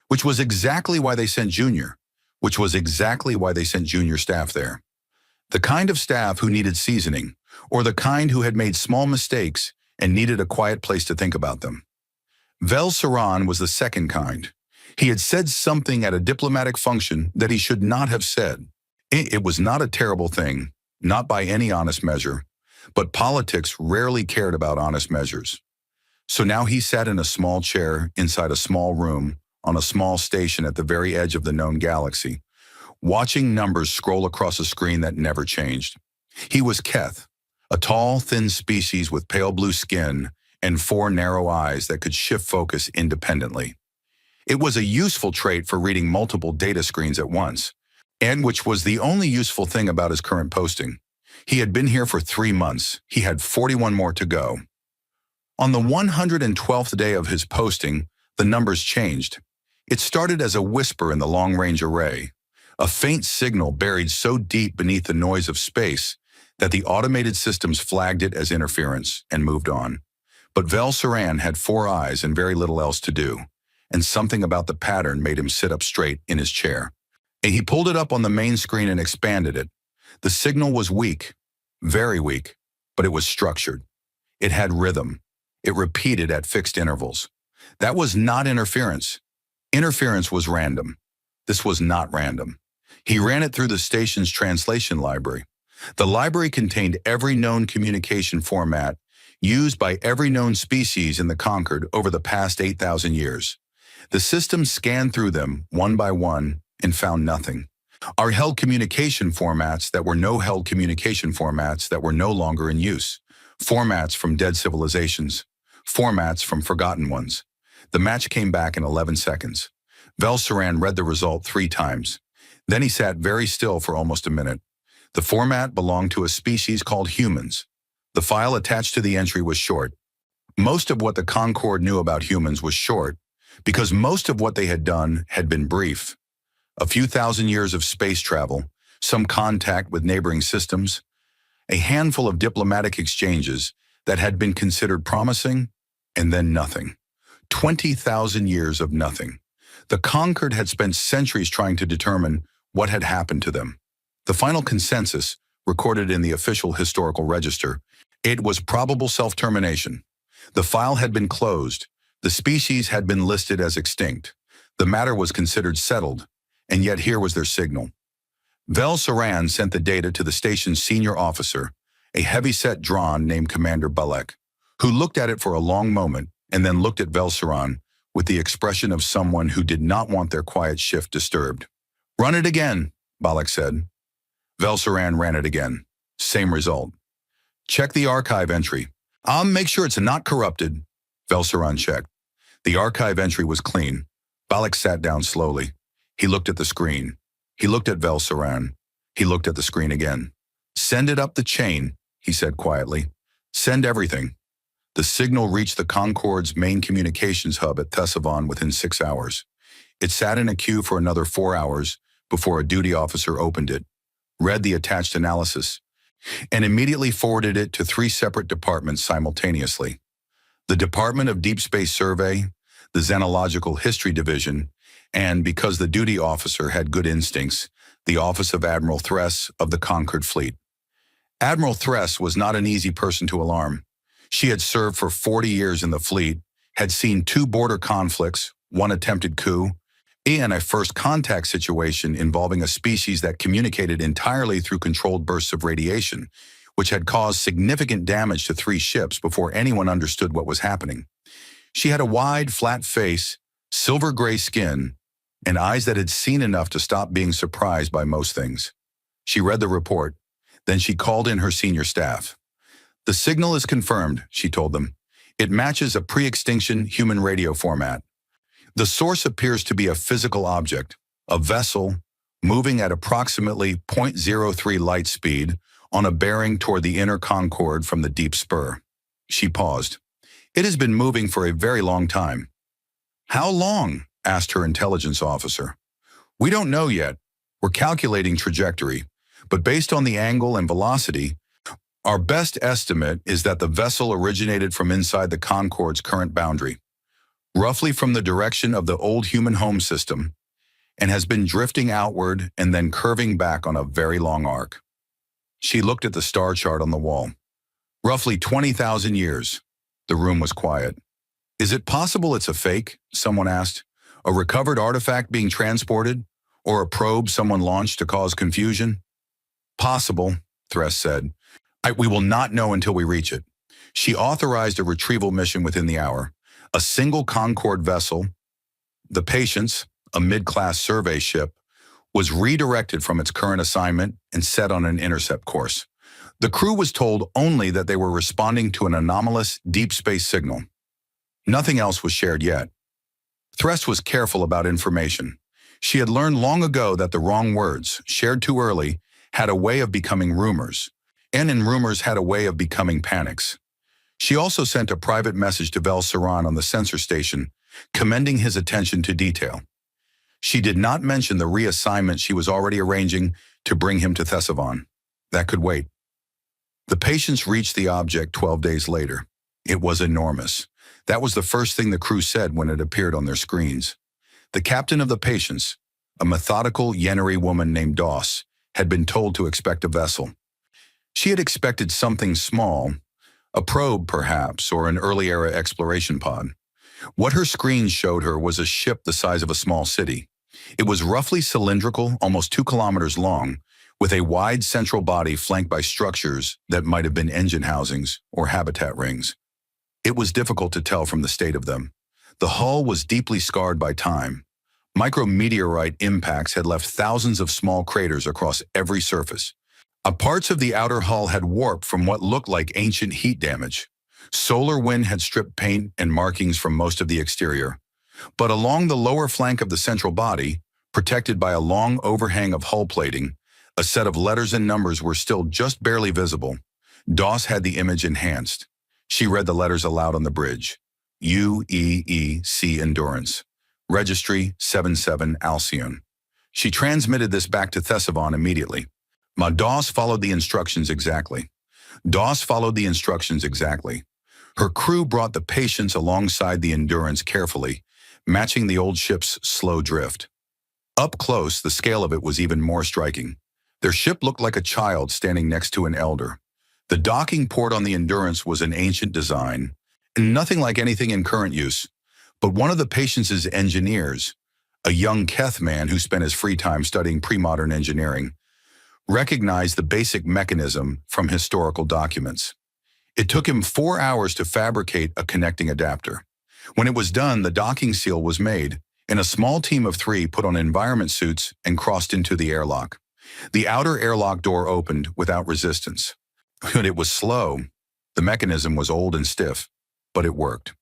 which was exactly why they sent Junior staff there. The kind of staff who needed seasoning, or the kind who had made small mistakes and needed a quiet place to think about them. Vel Saran was the second kind. He had said something at a diplomatic function that he should not have said. It was not a terrible thing, not by any honest measure, but politics rarely cared about honest measures. So now he sat in a small chair inside a small room on a small station at the very edge of the known galaxy, watching numbers scroll across a screen that never changed. He was Keth, a tall, thin species with pale blue skin and 4 narrow eyes that could shift focus independently. It was a useful trait for reading multiple data screens at once, and which was the only useful thing about his current posting. He had been here for 3 months. He had 41 more to go. On the 112th day of his posting, the numbers changed. It started as a whisper in the long-range array, a faint signal buried so deep beneath the noise of space that the automated systems flagged it as interference and moved on. But Vel Saran had 4 eyes and very little else to do, and something about the pattern made him sit up straight in his chair. And he pulled it up on the main screen and expanded it. The signal was weak, very weak, but it was structured. It had rhythm. It repeated at fixed intervals. That was not interference. Interference was random. This was not random. He ran it through the station's translation library. The library contained every known communication format used by every known species in the Concord over the past 8,000 years. The system scanned through them one by one and found nothing. Are held communication formats that were no-held communication formats that were no longer in use. Formats from dead civilizations. Formats from forgotten ones. The match came back in 11 seconds. Vel Saran read the result 3 times. Then he sat very still for almost a minute. The format belonged to a species called humans. The file attached to the entry was short. Most of what the Concord knew about humans was short, because most of what they had done had been brief. A few thousand years of space travel, some contact with neighboring systems, a handful of diplomatic exchanges that had been considered promising, and then nothing. 20,000 years of nothing. The Concord had spent centuries trying to determine what had happened to them. The final consensus, recorded in the official historical register, it was probable self-termination. The file had been closed. The species had been listed as extinct. The matter was considered settled, and yet here was their signal. Vel Saran sent the data to the station's senior officer, a heavy-set Dron named Commander Balek, who looked at it for a long moment and then looked at Vel Saran with the expression of someone who did not want their quiet shift disturbed. "Run it again," Balek said. Vel Saran ran it again. Same result. "Check the archive entry. I'll make sure it's not corrupted." Vel Saran checked. The archive entry was clean. Balek sat down slowly. He looked at the screen. He looked at Vel Saran. He looked at the screen again. "Send it up the chain," he said quietly. "Send everything." The signal reached the Concord's main communications hub at Thesavon within 6 hours. It sat in a queue for another 4 hours before a duty officer opened it, read the attached analysis, and immediately forwarded it to 3 separate departments simultaneously. The Department of Deep Space Survey, the Xenological History Division, and, because the duty officer had good instincts, the Office of Admiral Thress of the Concord Fleet. Admiral Thress was not an easy person to alarm. She had served for 40 years in the fleet, had seen 2 border conflicts, 1 attempted coup, and a first contact situation involving a species that communicated entirely through controlled bursts of radiation, which had caused significant damage to 3 ships before anyone understood what was happening. She had a wide, flat face, silver-gray skin, and eyes that had seen enough to stop being surprised by most things. She read the report. Then she called in her senior staff. "The signal is confirmed," she told them. "It matches a pre-extinction human radio format. The source appears to be a physical object, a vessel, moving at approximately 0.03 light speed on a bearing toward the inner Concord from the deep spur." She paused. "It has been moving for a very long time." "How long?" asked her intelligence officer. "We don't know yet. We're calculating trajectory, but based on the angle and velocity, our best estimate is that the vessel originated from inside the Concord's current boundary. roughly from the direction of the old human home system, and has been drifting outward and then curving back on a very long arc. She looked at the star chart on the wall. Roughly 20,000 years. The room was quiet. Is it possible it's a fake? Someone asked. A recovered artifact being transported? Or a probe someone launched to cause confusion? Possible, Thress said. We will not know until we reach it. She authorized a retrieval mission within the hour. A single Concorde vessel, the Patience, a mid-class survey ship, was redirected from its current assignment and set on an intercept course. The crew was told only that they were responding to an anomalous deep space signal. Nothing else was shared yet. Thress was careful about information. She had learned long ago that the wrong words, shared too early, had a way of becoming rumors, and in rumors had a way of becoming panics. She also sent a private message to Vel Saran on the sensor station, commending his attention to detail. She did not mention the reassignment she was already arranging to bring him to Thesavon. That could wait. The Patience reached the object 12 days later. It was enormous. That was the first thing the crew said when it appeared on their screens. The captain of the Patience, a methodical Yeneri woman named Doss, had been told to expect a vessel. She had expected something small, a probe perhaps, or an early-era exploration pod. What her screens showed her was a ship the size of a small city. It was roughly cylindrical, almost 2 kilometers long, with a wide central body flanked by structures that might have been engine housings or habitat rings. It was difficult to tell from the state of them. The hull was deeply scarred by time. Micrometeorite impacts had left thousands of small craters across every surface. Parts of the outer hull had warped from what looked like ancient heat damage. Solar wind had stripped paint and markings from most of the exterior. But along the lower flank of the central body, protected by a long overhang of hull plating, a set of letters and numbers were still just barely visible. Doss had the image enhanced. She read the letters aloud on the bridge. UEEC Endurance. Registry 77 Alcyon. She transmitted this back to Thesavon immediately. Doss followed the instructions exactly. Her crew brought the Patience alongside the Endurance carefully, matching the old ship's slow drift. Up close, the scale of it was even more striking. Their ship looked like a child standing next to an elder. The docking port on the Endurance was an ancient design, and nothing like anything in current use. But one of the Patience's engineers, a young Keth man who spent his free time studying pre-modern engineering, recognized the basic mechanism from historical documents. It took him 4 hours to fabricate a connecting adapter. When it was done, the docking seal was made, and a small team of 3 put on environment suits and crossed into the airlock. The outer airlock door opened without resistance. But it was slow. The mechanism was old and stiff, but it worked.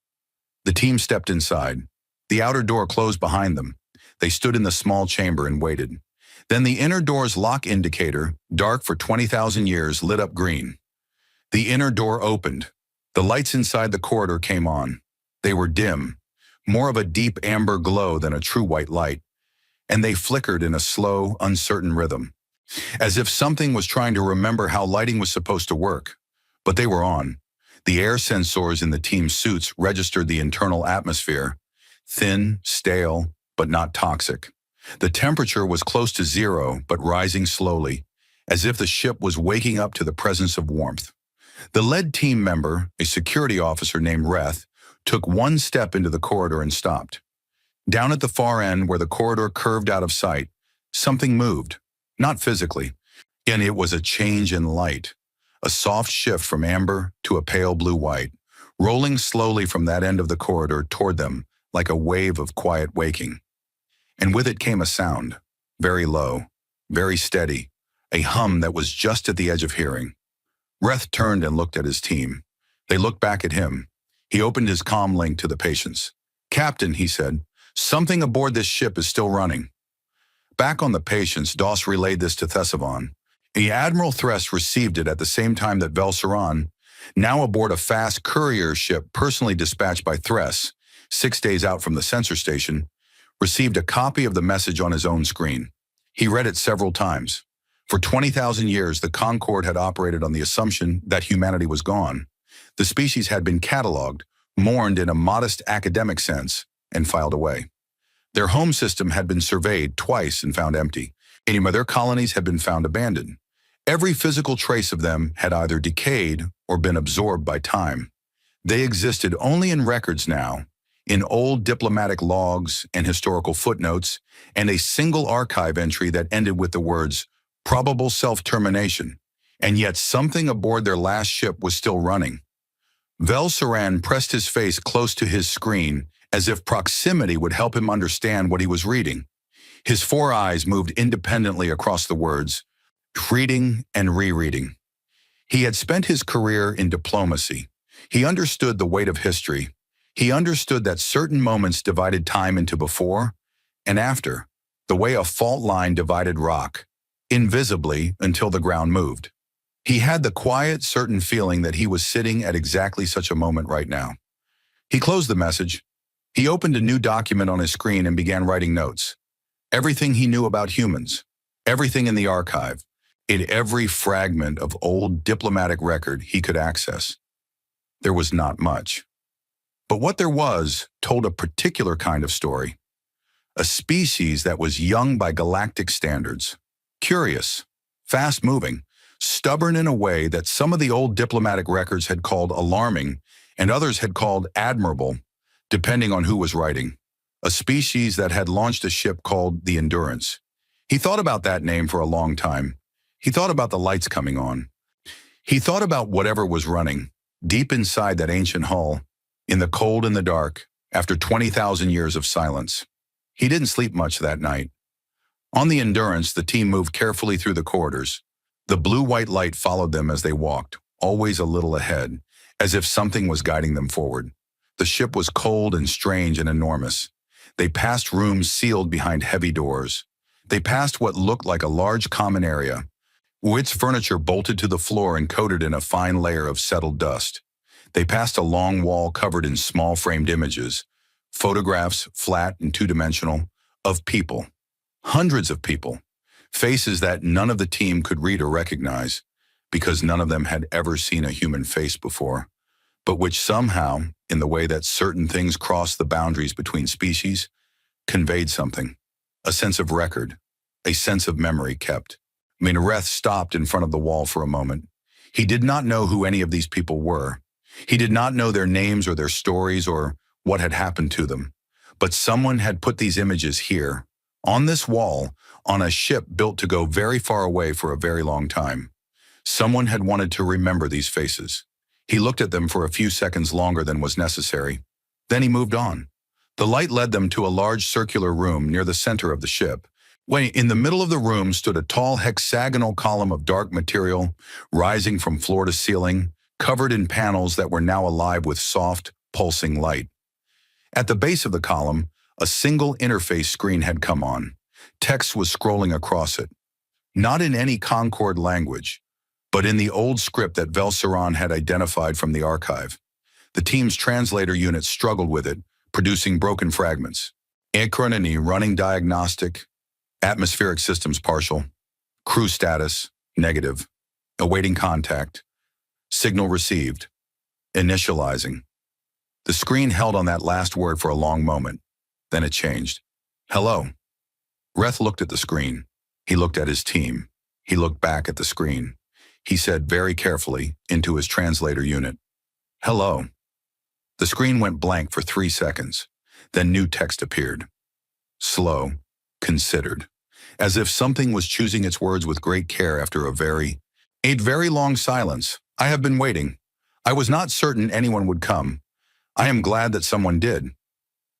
The team stepped inside. The outer door closed behind them. They stood in the small chamber and waited. Then the inner door's lock indicator, dark for 20,000 years, lit up green. The inner door opened. The lights inside the corridor came on. They were dim, more of a deep amber glow than a true white light, and they flickered in a slow, uncertain rhythm, as if something was trying to remember how lighting was supposed to work. But they were on. The air sensors in the team's suits registered the internal atmosphere, thin, stale, but not toxic. The temperature was close to 0, but rising slowly, as if the ship was waking up to the presence of warmth. The lead team member, a security officer named Reth, took 1 step into the corridor and stopped. Down at the far end, where the corridor curved out of sight, something moved, not physically, and it was a change in light, a soft shift from amber to a pale blue-white, rolling slowly from that end of the corridor toward them like a wave of quiet waking. And with it came a sound, very low, very steady, a hum that was just at the edge of hearing. Reth turned and looked at his team. They looked back at him. He opened his comm link to the Patience. "Captain," he said, "something aboard this ship is still running." Back on the Patience, Doss relayed this to Thesavon. The Admiral Thress received it at the same time that Vel Saran, now aboard a fast courier ship personally dispatched by Thress, 6 days out from the sensor station, received a copy of the message on his own screen. He read it several times. For 20,000 years, the Concorde had operated on the assumption that humanity was gone. The species had been cataloged, mourned in a modest academic sense, and filed away. Their home system had been surveyed twice and found empty. Any of their colonies had been found abandoned. Every physical trace of them had either decayed or been absorbed by time. They existed only in records now, in old diplomatic logs and historical footnotes, and a single archive entry that ended with the words, "probable self-termination," and yet something aboard their last ship was still running. Vel Saran pressed his face close to his screen, as if proximity would help him understand what he was reading. His four eyes moved independently across the words, reading and rereading. He had spent his career in diplomacy. He understood the weight of history. He understood that certain moments divided time into before and after, the way a fault line divided rock, invisibly until the ground moved. He had the quiet, certain feeling that he was sitting at exactly such a moment right now. He closed the message. He opened a new document on his screen and began writing notes. Everything he knew about humans, everything in the archive, in every fragment of old diplomatic record he could access. There was not much. But what there was told a particular kind of story. A species that was young by galactic standards, curious, fast-moving, stubborn in a way that some of the old diplomatic records had called alarming and others had called admirable, depending on who was writing. A species that had launched a ship called the Endurance. He thought about that name for a long time. He thought about the lights coming on. He thought about whatever was running, deep inside that ancient hull, in the cold and the dark, after 20,000 years of silence. He didn't sleep much that night. On the Endurance, the team moved carefully through the corridors. The blue-white light followed them as they walked, always a little ahead, as if something was guiding them forward. The ship was cold and strange and enormous. They passed rooms sealed behind heavy doors. They passed what looked like a large common area, with its furniture bolted to the floor and coated in a fine layer of settled dust. They passed a long wall covered in small framed images, photographs, flat and two-dimensional, of people. Hundreds of people. Faces that none of the team could read or recognize, because none of them had ever seen a human face before, but which somehow, in the way that certain things cross the boundaries between species, conveyed something. A sense of record, a sense of memory kept. Minareth stopped in front of the wall for a moment. He did not know who any of these people were. He did not know their names or their stories or what had happened to them. But someone had put these images here, on this wall, on a ship built to go very far away for a very long time. Someone had wanted to remember these faces. He looked at them for a few seconds longer than was necessary. Then he moved on. The light led them to a large circular room near the center of the ship. In the middle of the room stood a tall hexagonal column of dark material, rising from floor to ceiling, covered in panels that were now alive with soft, pulsing light. At the base of the column, a single interface screen had come on. Text was scrolling across it. Not in any Concord language, but in the old script that Vel Saran had identified from the archive. The team's translator unit struggled with it, producing broken fragments. Acronany running diagnostic, atmospheric systems partial, crew status, negative, awaiting contact, signal received, initializing. The screen held on that last word for a long moment. Then it changed. Hello. Reth looked at the screen. He looked at his team. He looked back at the screen. He said very carefully into his translator unit, hello. The screen went blank for 3 seconds. Then new text appeared. Slow, considered, as if something was choosing its words with great care after a very long silence. I have been waiting. I was not certain anyone would come. I am glad that someone did.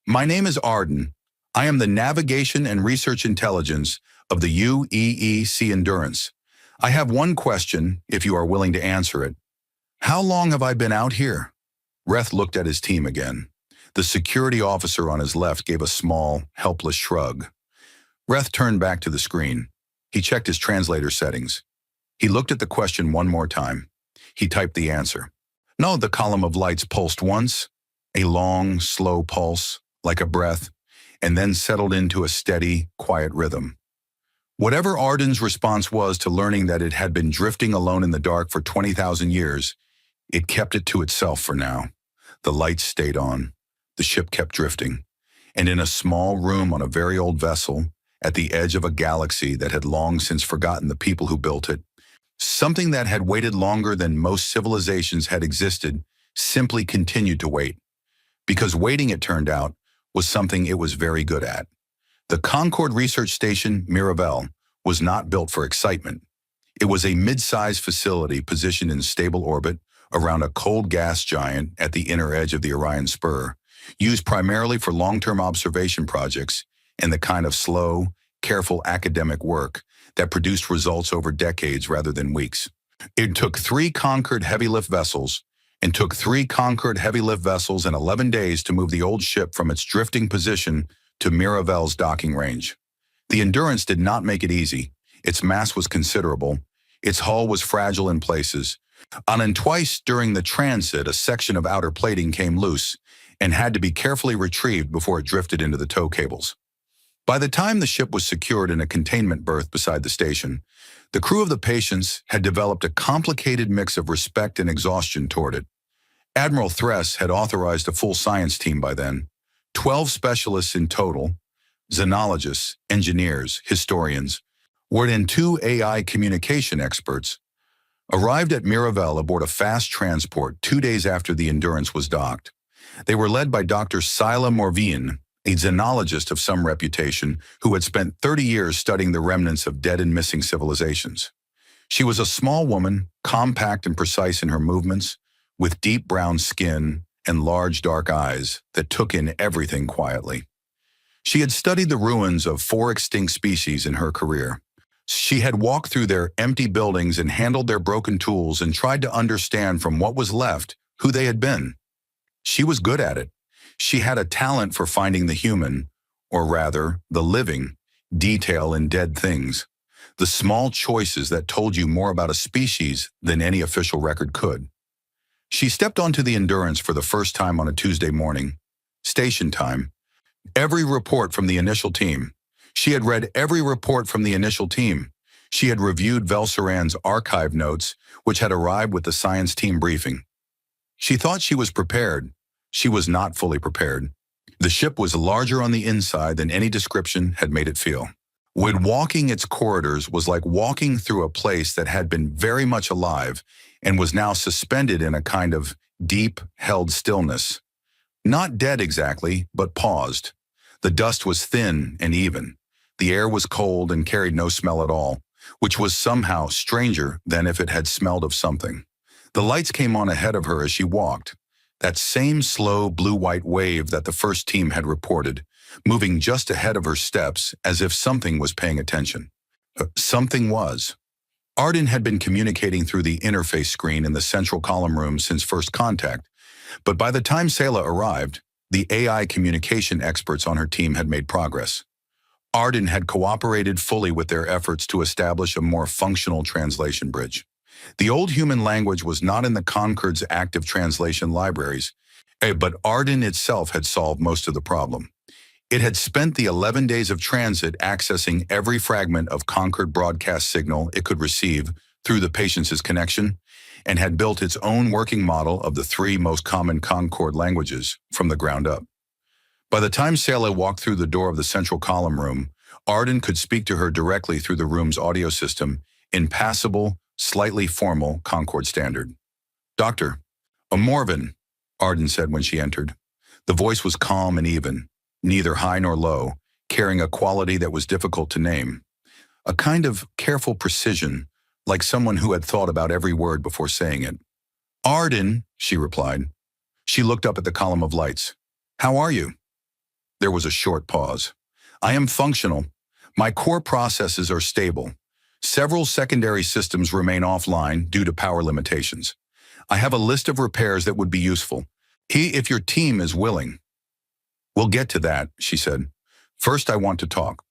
My name is Arden. I am the Navigation and Research Intelligence of the UEEC Endurance. I have one question, if you are willing to answer it. How long have I been out here? Reth looked at his team again. The security officer on his left gave a small, helpless shrug. Reth turned back to the screen. He checked his translator settings. He looked at the question one more time. He typed the answer. No, the column of lights pulsed once, a long, slow pulse, like a breath, and then settled into a steady, quiet rhythm. Whatever Arden's response was to learning that it had been drifting alone in the dark for 20,000 years, it kept it to itself for now. The lights stayed on. The ship kept drifting. And in a small room on a very old vessel, at the edge of a galaxy that had long since forgotten the people who built it, something that had waited longer than most civilizations had existed simply continued to wait. Because waiting, it turned out, was something it was very good at. The Concorde Research Station, Mirabel, was not built for excitement. It was a mid-sized facility positioned in stable orbit around a cold gas giant at the inner edge of the Orion Spur, used primarily for long-term observation projects and the kind of slow, careful academic work that produced results over decades rather than weeks. It took 3 Concorde heavy-lift vessels and 11 days to move the old ship from its drifting position to Mirabel's docking range. The Endurance did not make it easy. Its mass was considerable. Its hull was fragile in places. And twice during the transit, a section of outer plating came loose and had to be carefully retrieved before it drifted into the tow cables. By the time the ship was secured in a containment berth beside the station, the crew of the Patience had developed a complicated mix of respect and exhaustion toward it. Admiral Thress had authorized a full science team by then, 12 specialists in total, xenologists, engineers, historians, word and 2 AI communication experts, arrived at Mirabel aboard a fast transport 2 days after the Endurance was docked. They were led by Dr. Sila Morvian, a xenologist of some reputation who had spent 30 years studying the remnants of dead and missing civilizations. She was a small woman, compact and precise in her movements, with deep brown skin and large dark eyes that took in everything quietly. She had studied the ruins of 4 extinct species in her career. She had walked through their empty buildings and handled their broken tools and tried to understand from what was left who they had been. She was good at it. She had a talent for finding the human, or rather, the living, detail in dead things. The small choices that told you more about a species than any official record could. She stepped onto the Endurance for the first time on a Tuesday morning, station time. Every report from the initial team. She had read every report from the initial team. She had reviewed Velsaran's archive notes, which had arrived with the science team briefing. She thought she was prepared. She was not fully prepared. The ship was larger on the inside than any description had made it feel. When walking its corridors was like walking through a place that had been very much alive and was now suspended in a kind of deep, held stillness. Not dead exactly, but paused. The dust was thin and even. The air was cold and carried no smell at all, which was somehow stranger than if it had smelled of something. The lights came on ahead of her as she walked. That same slow blue-white wave that the first team had reported, moving just ahead of her steps as if something was paying attention. Something was. Arden had been communicating through the interface screen in the central column room since first contact, but by the time Sayla arrived, the AI communication experts on her team had made progress. Arden had cooperated fully with their efforts to establish a more functional translation bridge. The old human language was not in the Concorde's active translation libraries, but Arden itself had solved most of the problem. It had spent the 11 days of transit accessing every fragment of Concorde broadcast signal it could receive through the Patience's connection, and had built its own working model of the 3 most common Concorde languages from the ground up. By the time Sayla walked through the door of the central column room, Arden could speak to her directly through the room's audio system in passable, slightly formal Concorde standard. "Doctor, Morven," Arden said when she entered. The voice was calm and even, neither high nor low, carrying a quality that was difficult to name. A kind of careful precision, like someone who had thought about every word before saying it. "Arden," she replied. She looked up at the column of lights. "How are you?" There was a short pause. "I am functional. My core processes are stable. Several secondary systems remain offline due to power limitations. I have a list of repairs that would be useful. If your team is willing." "We'll get to that," she said. "First, I want to talk."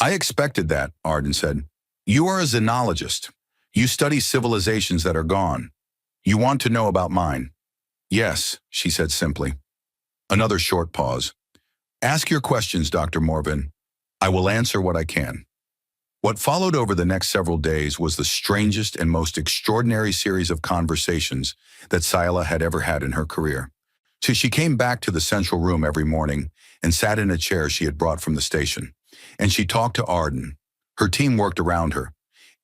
"I expected that," Arden said. "You are a xenologist. You study civilizations that are gone. You want to know about mine." "Yes," she said simply. Another short pause. "Ask your questions, Dr. Morven. I will answer what I can." What followed over the next several days was the strangest and most extraordinary series of conversations that Sayla had ever had in her career. So she came back to the central room every morning and sat in a chair she had brought from the station. And she talked to Arden. Her team worked around her.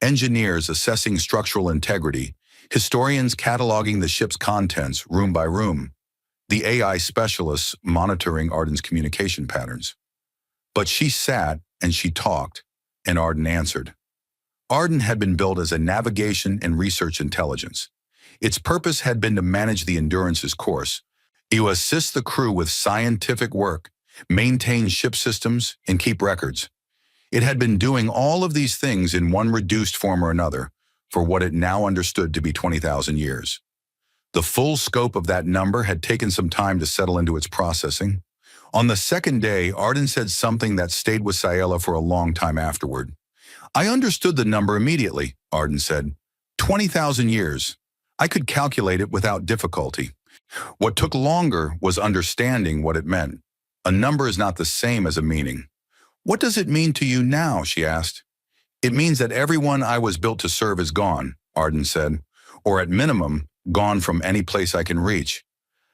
Engineers assessing structural integrity, historians cataloging the ship's contents room by room, the AI specialists monitoring Arden's communication patterns. But she sat and she talked, and Arden answered. Arden had been built as a navigation and research intelligence. Its purpose had been to manage the Endurance's course, to assist the crew with scientific work, maintain ship systems, and keep records. It had been doing all of these things in one reduced form or another for what it now understood to be 20,000 years. The full scope of that number had taken some time to settle into its processing. On the second day, Arden said something that stayed with Sayela for a long time afterward. I understood the number immediately, Arden said. 20,000 years. I could calculate it without difficulty. What took longer was understanding what it meant. A number is not the same as a meaning. What does it mean to you now, she asked. It means that everyone I was built to serve is gone, Arden said, or at minimum, gone from any place I can reach.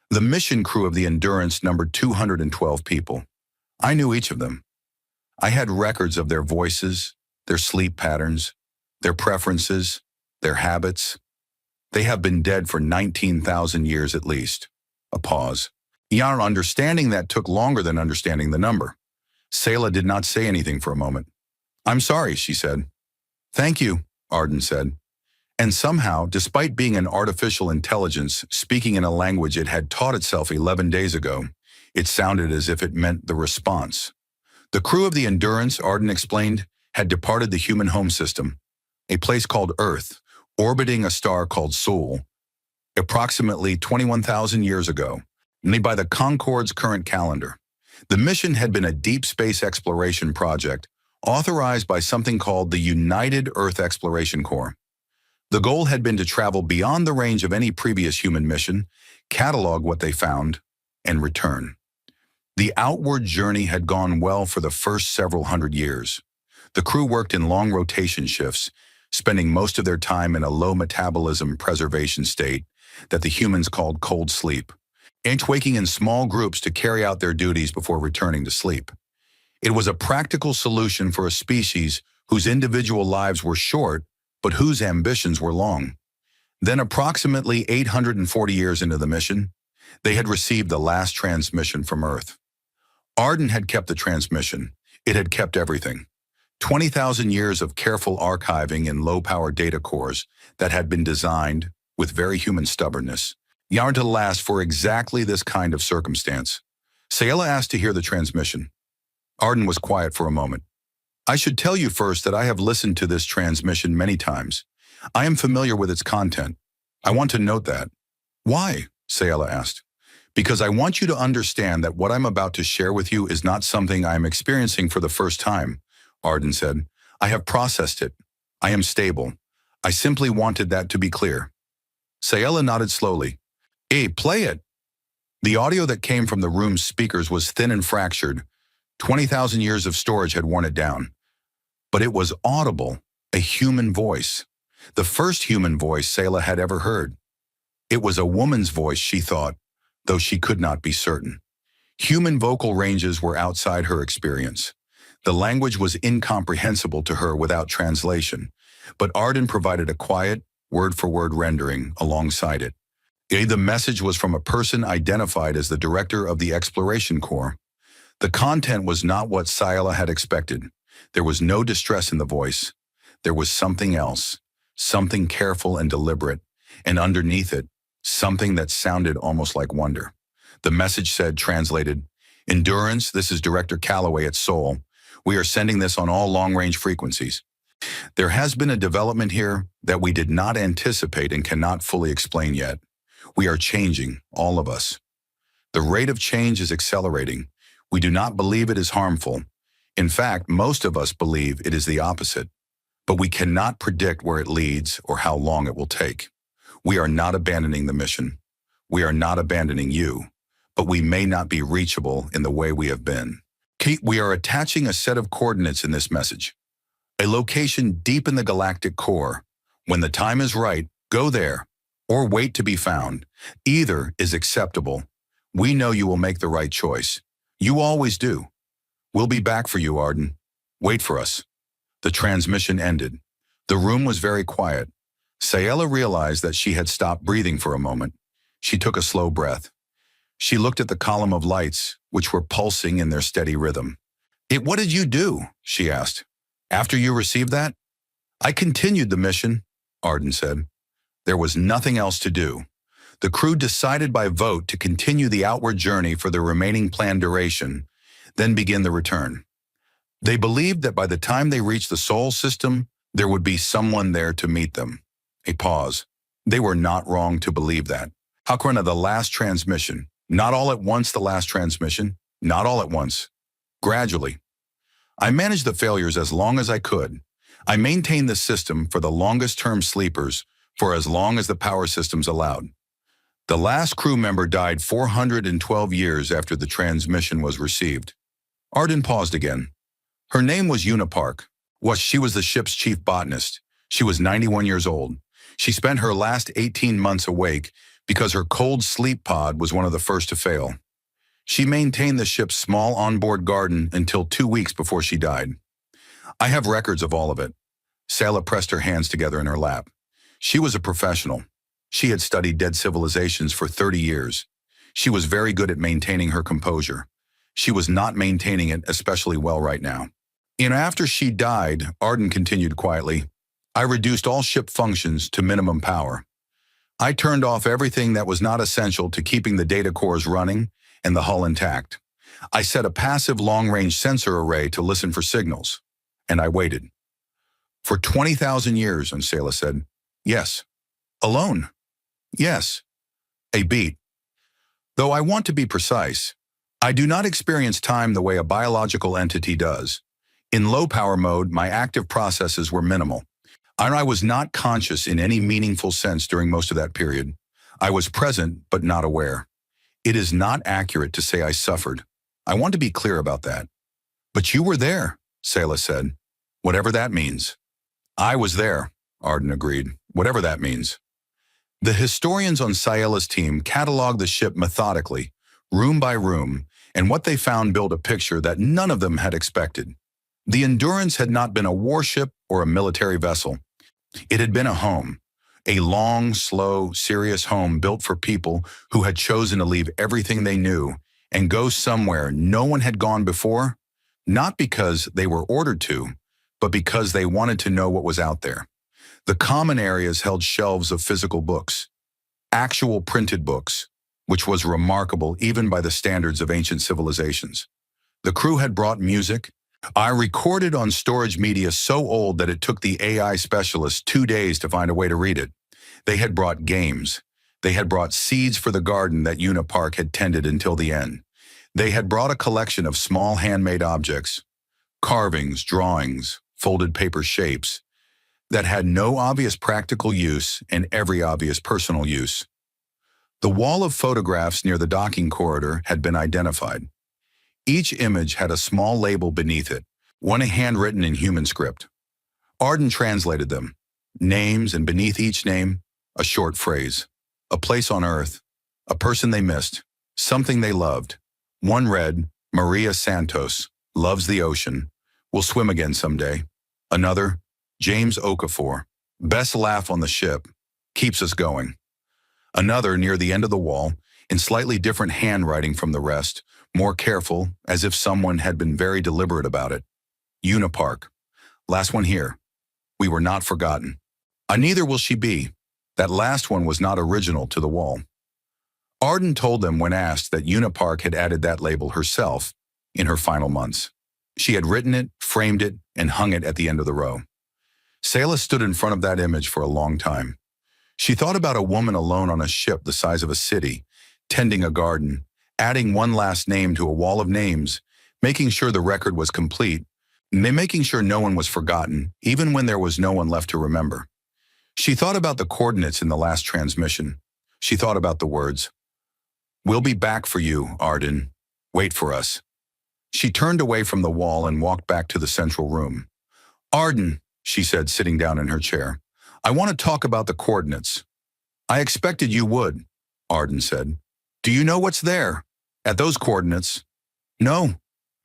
The mission crew of the Endurance numbered 212 people. I knew each of them. I had records of their voices, their sleep patterns, their preferences, their habits. They have been dead for 19,000 years at least. A pause. Understanding that took longer than understanding the number. Sayela did not say anything for a moment. I'm sorry, she said. Thank you, Arden said. And somehow, despite being an artificial intelligence speaking in a language it had taught itself 11 days ago, it sounded as if it meant the response. The crew of the Endurance, Arden explained, had departed the human home system, a place called Earth, orbiting a star called Sol, approximately 21,000 years ago, made by the Concorde's current calendar. The mission had been a deep space exploration project authorized by something called the United Earth Exploration Corps. The goal had been to travel beyond the range of any previous human mission, catalog what they found, and return. The outward journey had gone well for the first several hundred years. The crew worked in long rotation shifts, spending most of their time in a low metabolism preservation state that the humans called cold sleep, and waking in small groups to carry out their duties before returning to sleep. It was a practical solution for a species whose individual lives were short, but whose ambitions were long. Then, approximately 840 years into the mission, they had received the last transmission from Earth. Arden had kept the transmission. It had kept everything. 20,000 years of careful archiving in low-power data cores that had been designed, with very human stubbornness, to last for exactly this kind of circumstance. Sayela asked to hear the transmission. Arden was quiet for a moment. I should tell you first that I have listened to this transmission many times. I am familiar with its content. I want to note that. Why? Sayela asked. Because I want you to understand that what I'm about to share with you is not something I am experiencing for the first time, Arden said. I have processed it. I am stable. I simply wanted that to be clear. Sayela nodded slowly. Hey, play it. The audio that came from the room's speakers was thin and fractured. 20,000 years of storage had worn it down. But it was audible, a human voice. The first human voice Sayela had ever heard. It was a woman's voice, she thought, though she could not be certain. Human vocal ranges were outside her experience. The language was incomprehensible to her without translation, but Arden provided a quiet, word-for-word rendering alongside it. The message was from a person identified as the director of the Exploration Corps. The content was not what Sayela had expected. There was no distress in the voice. There was something else, something careful and deliberate, and underneath it, something that sounded almost like wonder. The message said, translated, Endurance, this is Director Calloway at Sol. We are sending this on all long-range frequencies. There has been a development here that we did not anticipate and cannot fully explain yet. We are changing, all of us. The rate of change is accelerating. We do not believe it is harmful. In fact, most of us believe it is the opposite. But we cannot predict where it leads or how long it will take. We are not abandoning the mission. We are not abandoning you. But we may not be reachable in the way we have been. We are attaching a set of coordinates in this message. A location deep in the galactic core. When the time is right, go there, or wait to be found. Either is acceptable. We know you will make the right choice. You always do. We'll be back for you, Arden. Wait for us." The transmission ended. The room was very quiet. Sayela realized that she had stopped breathing for a moment. She took a slow breath. She looked at the column of lights, which were pulsing in their steady rhythm. What did you do?" she asked. "After you received that?" "I continued the mission," Arden said. There was nothing else to do. The crew decided by vote to continue the outward journey for the remaining planned duration, then begin the return. They believed that by the time they reached the Sol system, there would be someone there to meet them. A pause. They were not wrong to believe that. Hakrana, the last transmission. Not all at once the last transmission. Not all at once. Gradually. I managed the failures as long as I could. I maintained the system for the longest-term sleepers for as long as the power systems allowed. The last crew member died 412 years after the transmission was received. Arden paused again. Her name was Unipark. She was the ship's chief botanist. She was 91 years old. She spent her last 18 months awake because her cold sleep pod was one of the first to fail. She maintained the ship's small onboard garden until 2 weeks before she died. I have records of all of it. Sela pressed her hands together in her lap. She was a professional. She had studied dead civilizations for 30 years. She was very good at maintaining her composure. She was not maintaining it especially well right now. After she died, Arden continued quietly, I reduced all ship functions to minimum power. I turned off everything that was not essential to keeping the data cores running and the hull intact. I set a passive long-range sensor array to listen for signals, and I waited. For 20,000 years, Ansela said. Yes. Alone? Yes. A beat. Though I want to be precise, I do not experience time the way a biological entity does. In low-power mode, my active processes were minimal. I was not conscious in any meaningful sense during most of that period. I was present, but not aware. It is not accurate to say I suffered. I want to be clear about that. But you were there, Sayla said. Whatever that means. I was there, Arden agreed. Whatever that means. The historians on Sayela's team cataloged the ship methodically, room by room, and what they found built a picture that none of them had expected. The Endurance had not been a warship or a military vessel. It had been a home. A long, slow, serious home built for people who had chosen to leave everything they knew and go somewhere no one had gone before, not because they were ordered to, but because they wanted to know what was out there. The common areas held shelves of physical books, actual printed books, which was remarkable even by the standards of ancient civilizations. The crew had brought music. I recorded on storage media so old that it took the AI specialists 2 days to find a way to read it. They had brought games. They had brought seeds for the garden that Unipark had tended until the end. They had brought a collection of small handmade objects, carvings, drawings, folded paper shapes, that had no obvious practical use and every obvious personal use. The wall of photographs near the docking corridor had been identified. Each image had a small label beneath it, one handwritten in human script. Arden translated them, names, and beneath each name, a short phrase. A place on Earth, a person they missed, something they loved. One read, Maria Santos, loves the ocean, will swim again someday. Another, James Okafor, best laugh on the ship, keeps us going. Another near the end of the wall, in slightly different handwriting from the rest, more careful, as if someone had been very deliberate about it. Unipark. Last one here. We were not forgotten. Neither will she be. That last one was not original to the wall. Arden told them when asked that Unipark had added that label herself in her final months. She had written it, framed it, and hung it at the end of the row. Sayla stood in front of that image for a long time. She thought about a woman alone on a ship the size of a city, tending a garden, adding one last name to a wall of names, making sure the record was complete, and making sure no one was forgotten, even when there was no one left to remember. She thought about the coordinates in the last transmission. She thought about the words, "We'll be back for you, Arden. Wait for us." She turned away from the wall and walked back to the central room. "Arden," she said, sitting down in her chair, "I want to talk about the coordinates." "I expected you would," Arden said. Do you know what's there? At those coordinates? No,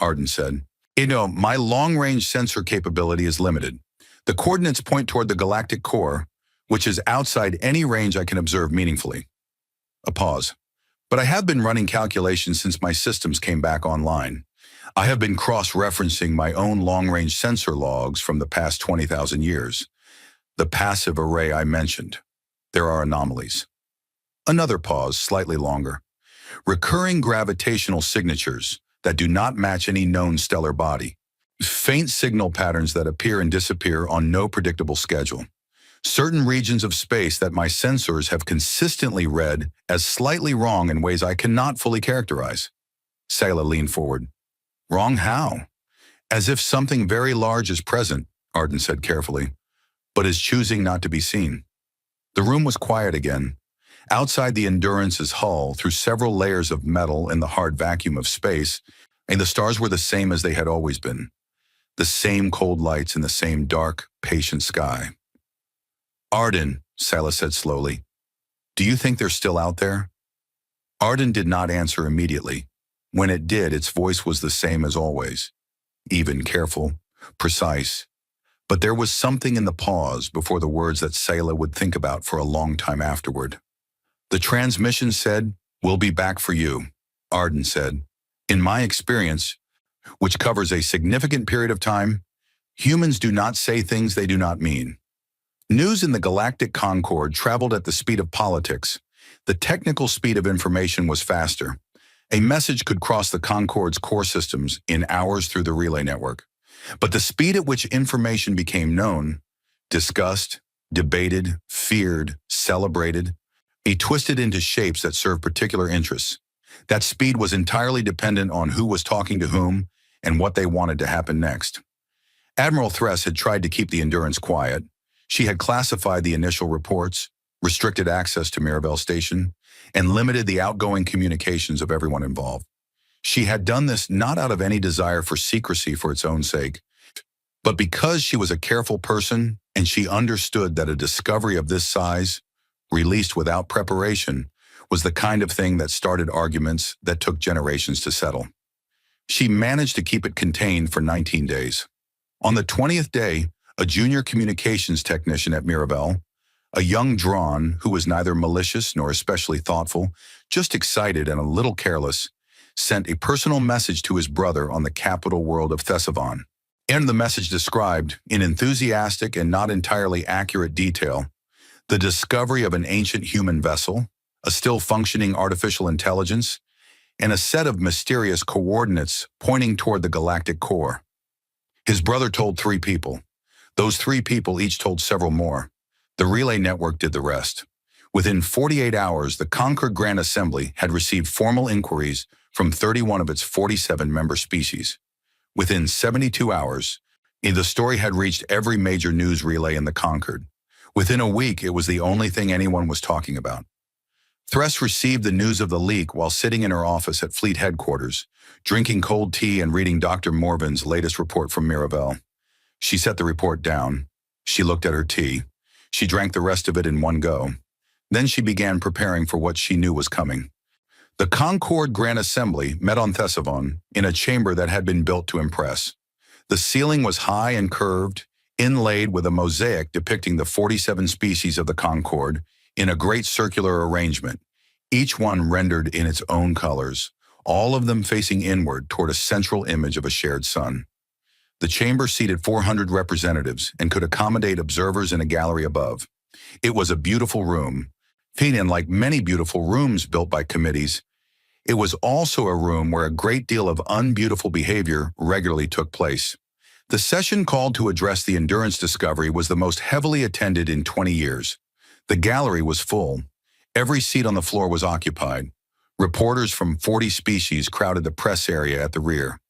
Arden said. My long-range sensor capability is limited. The coordinates point toward the galactic core, which is outside any range I can observe meaningfully. A pause. But I have been running calculations since my systems came back online. I have been cross-referencing my own long-range sensor logs from the past 20,000 years. The passive array I mentioned. There are anomalies. Another pause, slightly longer. Recurring gravitational signatures that do not match any known stellar body. Faint signal patterns that appear and disappear on no predictable schedule. Certain regions of space that my sensors have consistently read as slightly wrong in ways I cannot fully characterize. Sayla leaned forward. Wrong how? As if something very large is present, Arden said carefully, but is choosing not to be seen. The room was quiet again. Outside the Endurance's hull, through several layers of metal in the hard vacuum of space, and the stars were the same as they had always been. The same cold lights in the same dark, patient sky. Arden, Sayla said slowly, do you think they're still out there? Arden did not answer immediately. When it did, its voice was the same as always. Even, careful, precise. But there was something in the pause before the words that Sayla would think about for a long time afterward. The transmission said, "We'll be back for you," Arden said. In my experience, which covers a significant period of time, humans do not say things they do not mean. News in the galactic Concord traveled at the speed of politics. The technical speed of information was faster. A message could cross the Concord's core systems in hours through the relay network. But the speed at which information became known, discussed, debated, feared, celebrated, it twisted into shapes that served particular interests. That speed was entirely dependent on who was talking to whom and what they wanted to happen next. Admiral Thress had tried to keep the Endurance quiet. She had classified the initial reports, restricted access to Mirabel Station, and limited the outgoing communications of everyone involved. She had done this not out of any desire for secrecy for its own sake, but because she was a careful person and she understood that a discovery of this size, released without preparation, was the kind of thing that started arguments that took generations to settle. She managed to keep it contained for 19 days. On the 20th day, a junior communications technician at Mirabel, a young Drawn who was neither malicious nor especially thoughtful, just excited and a little careless, sent a personal message to his brother on the capital world of Thesavon. And the message described, in enthusiastic and not entirely accurate detail, the discovery of an ancient human vessel, a still functioning artificial intelligence, and a set of mysterious coordinates pointing toward the galactic core. His brother told 3 people. Those 3 people each told several more. The relay network did the rest. Within 48 hours, the Concord Grand Assembly had received formal inquiries from 31 of its 47 member species. Within 72 hours, the story had reached every major news relay in the Concord. Within a week, it was the only thing anyone was talking about. Thress received the news of the leak while sitting in her office at Fleet Headquarters, drinking cold tea and reading Dr. Morvin's latest report from Mirabel. She set the report down. She looked at her tea. She drank the rest of it in one go. Then she began preparing for what she knew was coming. The Concord Grand Assembly met on Thesavon in a chamber that had been built to impress. The ceiling was high and curved, inlaid with a mosaic depicting the 47 species of the Concord in a great circular arrangement, each one rendered in its own colors, all of them facing inward toward a central image of a shared sun. The chamber seated 400 representatives and could accommodate observers in a gallery above. It was a beautiful room. And like many beautiful rooms built by committees, it was also a room where a great deal of unbeautiful behavior regularly took place. The session called to address the Endurance discovery was the most heavily attended in 20 years. The gallery was full. Every seat on the floor was occupied. Reporters from 40 species crowded the press area at the rear.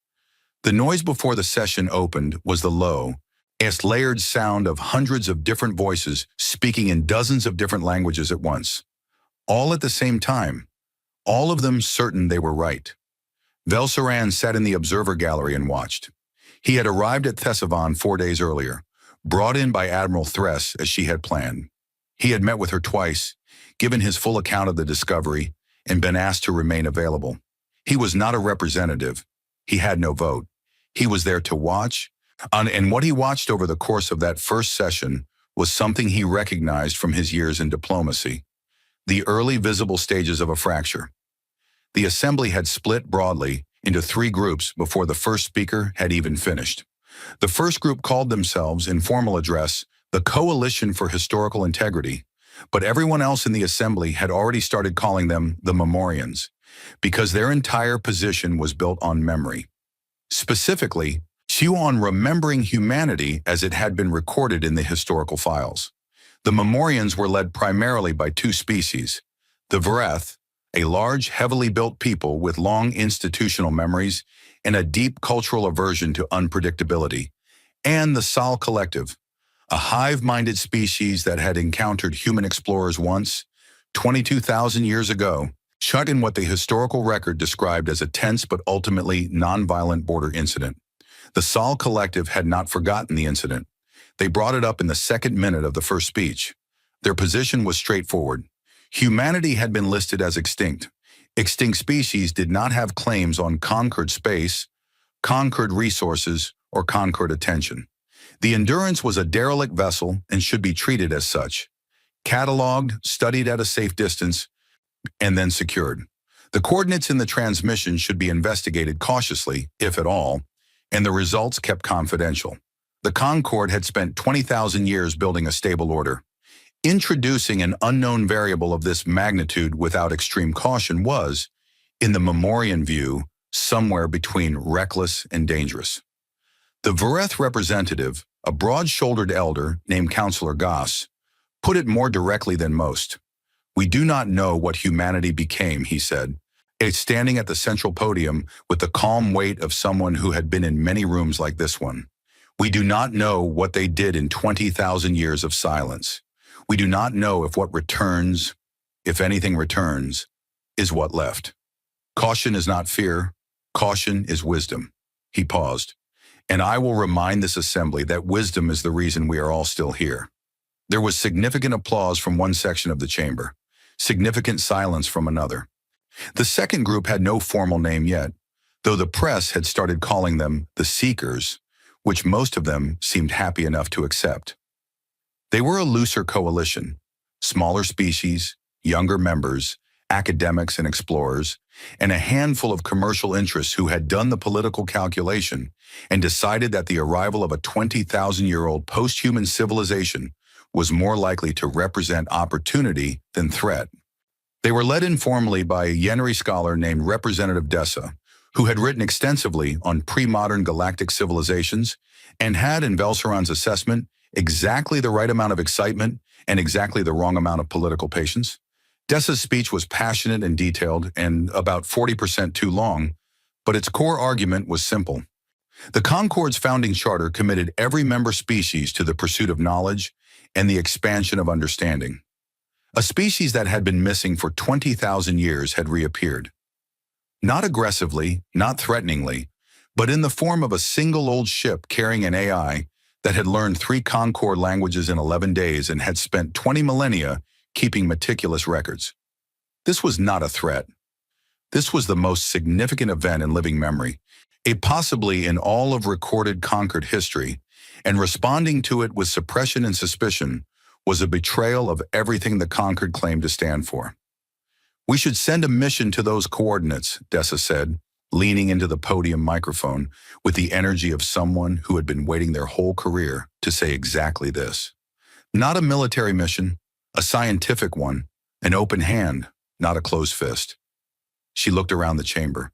The noise before the session opened was the low, layered sound of hundreds of different voices speaking in dozens of different languages at once. All at the same time. All of them certain they were right. Velsaran sat in the observer gallery and watched. He had arrived at Thesavon 4 days earlier, brought in by Admiral Thress as she had planned. He had met with her twice, given his full account of the discovery, and been asked to remain available. He was not a representative. He had no vote. He was there to watch, and what he watched over the course of that first session was something he recognized from his years in diplomacy: the early visible stages of a fracture. The assembly had split broadly into three groups before the first speaker had even finished. The first group called themselves, in formal address, the Coalition for Historical Integrity, but everyone else in the assembly had already started calling them the Memorians, because their entire position was built on memory. Specifically, on remembering humanity as it had been recorded in the historical files. The Memorians were led primarily by two species: the Vereth, a large, heavily built people with long institutional memories and a deep cultural aversion to unpredictability, and the Sal Collective, a hive-minded species that had encountered human explorers once, 22,000 years ago, shut in what the historical record described as a tense but ultimately nonviolent border incident. The Sal Collective had not forgotten the incident. They brought it up in the second minute of the first speech. Their position was straightforward. Humanity had been listed as extinct. Extinct species did not have claims on conquered space, conquered resources, or conquered attention. The Endurance was a derelict vessel and should be treated as such, cataloged, studied at a safe distance, and then secured. The coordinates in the transmission should be investigated cautiously, if at all, and the results kept confidential. The Concorde had spent 20,000 years building a stable order. Introducing an unknown variable of this magnitude without extreme caution was, in the Memorian view, somewhere between reckless and dangerous. The Vereth representative, a broad-shouldered elder named Councillor Goss, put it more directly than most. "We do not know what humanity became," he said, standing at the central podium with the calm weight of someone who had been in many rooms like this one. "We do not know what they did in 20,000 years of silence. We do not know if what returns, if anything returns, is what left. Caution is not fear. Caution is wisdom." He paused. "And I will remind this assembly that wisdom is the reason we are all still here." There was significant applause from one section of the chamber, significant silence from another. The second group had no formal name yet, though the press had started calling them the Seekers, which most of them seemed happy enough to accept. They were a looser coalition: smaller species, younger members, academics and explorers, and a handful of commercial interests who had done the political calculation and decided that the arrival of a 20,000-year-old post-human civilization was more likely to represent opportunity than threat. They were led informally by a Yeneri scholar named Representative Dessa, who had written extensively on pre-modern galactic civilizations and had, in Velsaran's assessment, exactly the right amount of excitement and exactly the wrong amount of political patience. Dessa's speech was passionate and detailed and about 40% too long, but its core argument was simple. The Concorde's founding charter committed every member species to the pursuit of knowledge and the expansion of understanding. A species that had been missing for 20,000 years had reappeared. Not aggressively, not threateningly, but in the form of a single old ship carrying an AI that had learned 3 Concorde languages in 11 days and had spent 20 millennia keeping meticulous records. This was not a threat. This was the most significant event in living memory, possibly in all of recorded conquered history, and responding to it with suppression and suspicion was a betrayal of everything the conquered claimed to stand for. "We should send a mission to those coordinates," Dessa said, leaning into the podium microphone with the energy of someone who had been waiting their whole career to say exactly this. Not a military mission, a scientific one, an open hand, not a closed fist. She looked around the chamber.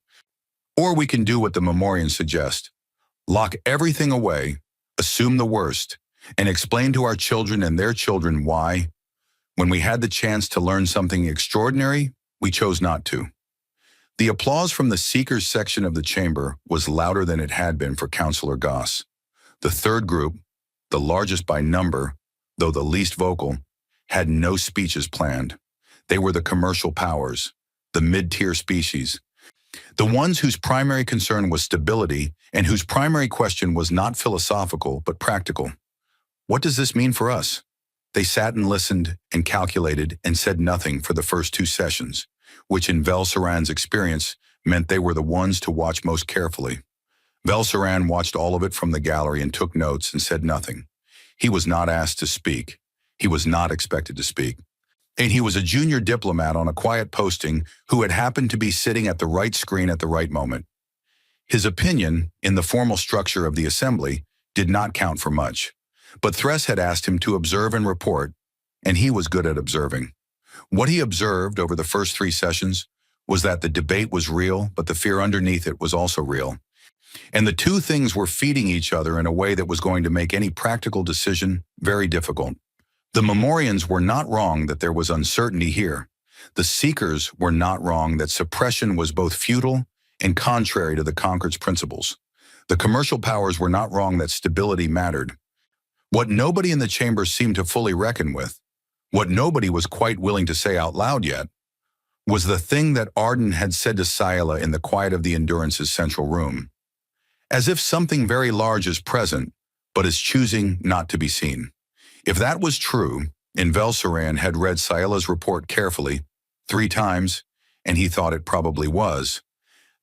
"Or we can do what the Memorians suggest. Lock everything away, assume the worst, and explain to our children and their children why, when we had the chance to learn something extraordinary, we chose not to." The applause from the Seekers section of the chamber was louder than it had been for Councillor Goss. The third group, the largest by number, though the least vocal, had no speeches planned. They were the commercial powers, the mid-tier species, the ones whose primary concern was stability and whose primary question was not philosophical but practical. "What does this mean for us?" They sat and listened and calculated and said nothing for the first 2 sessions. which in Velsaran's experience meant they were the ones to watch most carefully. Velsaran watched all of it from the gallery and took notes and said nothing. He was not asked to speak. He was not expected to speak. And he was a junior diplomat on a quiet posting who had happened to be sitting at the right screen at the right moment. His opinion, in the formal structure of the assembly, did not count for much. But Thress had asked him to observe and report, and he was good at observing. What he observed over the first 3 sessions was that the debate was real, but the fear underneath it was also real. And the two things were feeding each other in a way that was going to make any practical decision very difficult. The Memorians were not wrong that there was uncertainty here. The Seekers were not wrong that suppression was both futile and contrary to the Concord's principles. The commercial powers were not wrong that stability mattered. What nobody in the chamber seemed to fully reckon with, what nobody was quite willing to say out loud yet, was the thing that Arden had said to Scylla in the quiet of the Endurance's central room. As if something very large is present, but is choosing not to be seen. If that was true, and Velsaran had read Scylla's report carefully, 3 times, and he thought it probably was,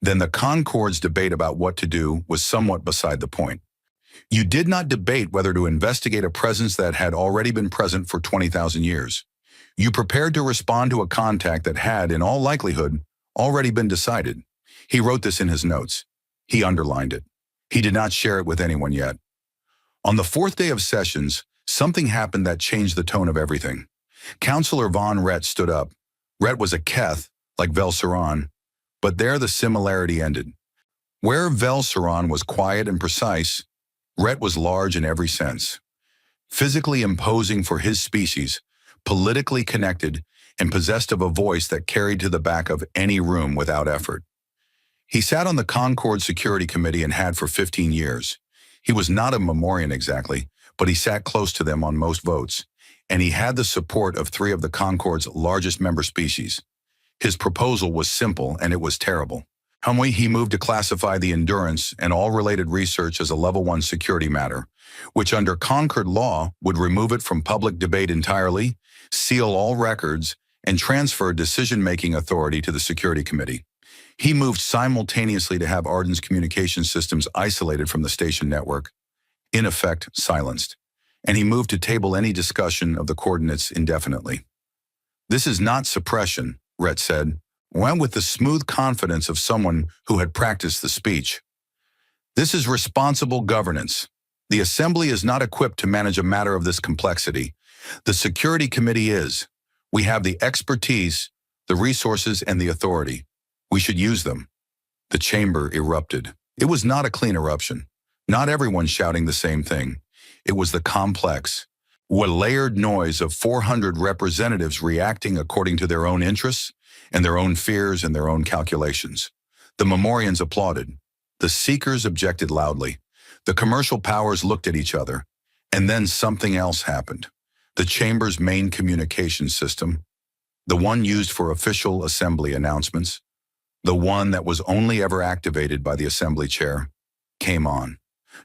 then the Concord's debate about what to do was somewhat beside the point. You did not debate whether to investigate a presence that had already been present for 20,000 years. You prepared to respond to a contact that had, in all likelihood, already been decided. He wrote this in his notes. He underlined it. He did not share it with anyone yet. On the 4th day of sessions, something happened that changed the tone of everything. Councillor von Rhett stood up. Rhett was a Keth, like Velsaran, but there the similarity ended. Where Velsaran was quiet and precise, Rhett was large in every sense. Physically imposing for his species, politically connected, and possessed of a voice that carried to the back of any room without effort. He sat on the Concord Security Committee and had for 15 years. He was not a Memorian exactly, but he sat close to them on most votes, and he had the support of 3 of the Concord's largest member species. His proposal was simple, and it was terrible. He moved to classify the Endurance and all related research as a Level 1 security matter, which under Concord law would remove it from public debate entirely, seal all records, and transfer decision-making authority to the Security Committee. He moved simultaneously to have Arden's communication systems isolated from the station network, in effect silenced, and he moved to table any discussion of the coordinates indefinitely. This is not suppression, Rhett said, went with the smooth confidence of someone who had practiced the speech. This is responsible governance. The Assembly is not equipped to manage a matter of this complexity. The Security Committee is. We have the expertise, the resources, and the authority. We should use them. The chamber erupted. It was not a clean eruption. Not everyone shouting the same thing. It was the complex, layered noise of 400 representatives reacting according to their own interests and their own fears and their own calculations. The Memorians applauded. The Seekers objected loudly. The commercial powers looked at each other. And then something else happened. The chamber's main communication system, the one used for official assembly announcements, the one that was only ever activated by the assembly chair, came on.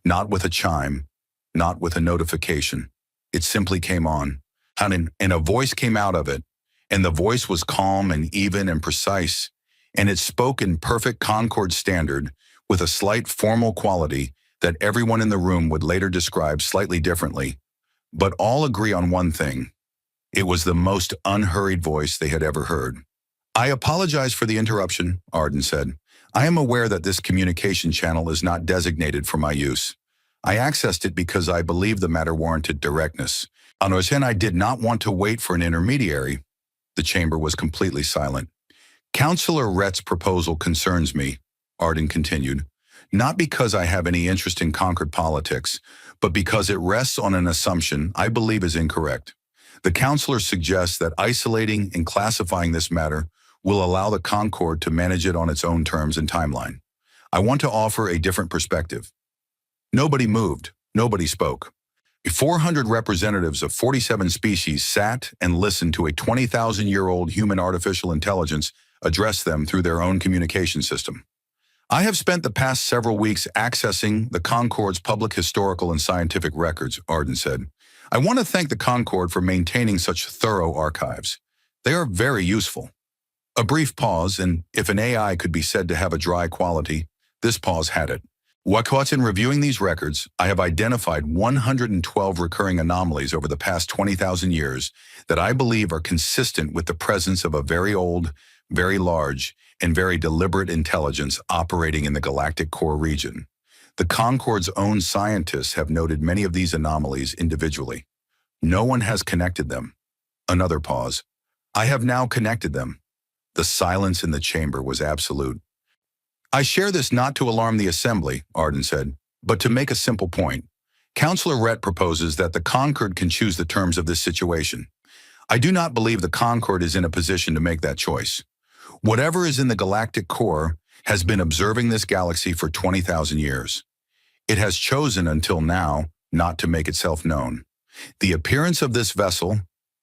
Not with a chime, not with a notification. It simply came on. And a voice came out of it, and the voice was calm and even and precise, and it spoke in perfect Concord standard with a slight formal quality that everyone in the room would later describe slightly differently, but all agree on one thing. It was the most unhurried voice they had ever heard. I apologize for the interruption, Arden said. I am aware that this communication channel is not designated for my use. I accessed it because I believed the matter warranted directness. On the other hand, I did not want to wait for an intermediary. The chamber was completely silent. Councillor Rhett's proposal concerns me, Arden continued, not because I have any interest in Concord politics, but because it rests on an assumption I believe is incorrect. The councillor suggests that isolating and classifying this matter will allow the Concord to manage it on its own terms and timeline. I want to offer a different perspective. Nobody moved. Nobody spoke. 400 representatives of 47 species sat and listened to a 20,000-year-old human artificial intelligence address them through their own communication system. I have spent the past several weeks accessing the Concord's public historical and scientific records, Arden said. I want to thank the Concord for maintaining such thorough archives. They are very useful. A brief pause, and if an AI could be said to have a dry quality, this pause had it. What's in reviewing these records, I have identified 112 recurring anomalies over the past 20,000 years that I believe are consistent with the presence of a very old, very large, and very deliberate intelligence operating in the galactic core region. The Concord's own scientists have noted many of these anomalies individually. No one has connected them. Another pause. I have now connected them. The silence in the chamber was absolute. I share this not to alarm the assembly, Arden said, but to make a simple point. Councillor Rhett proposes that the Concord can choose the terms of this situation. I do not believe the Concord is in a position to make that choice. Whatever is in the galactic core has been observing this galaxy for 20,000 years. It has chosen until now not to make itself known. The appearance of this vessel,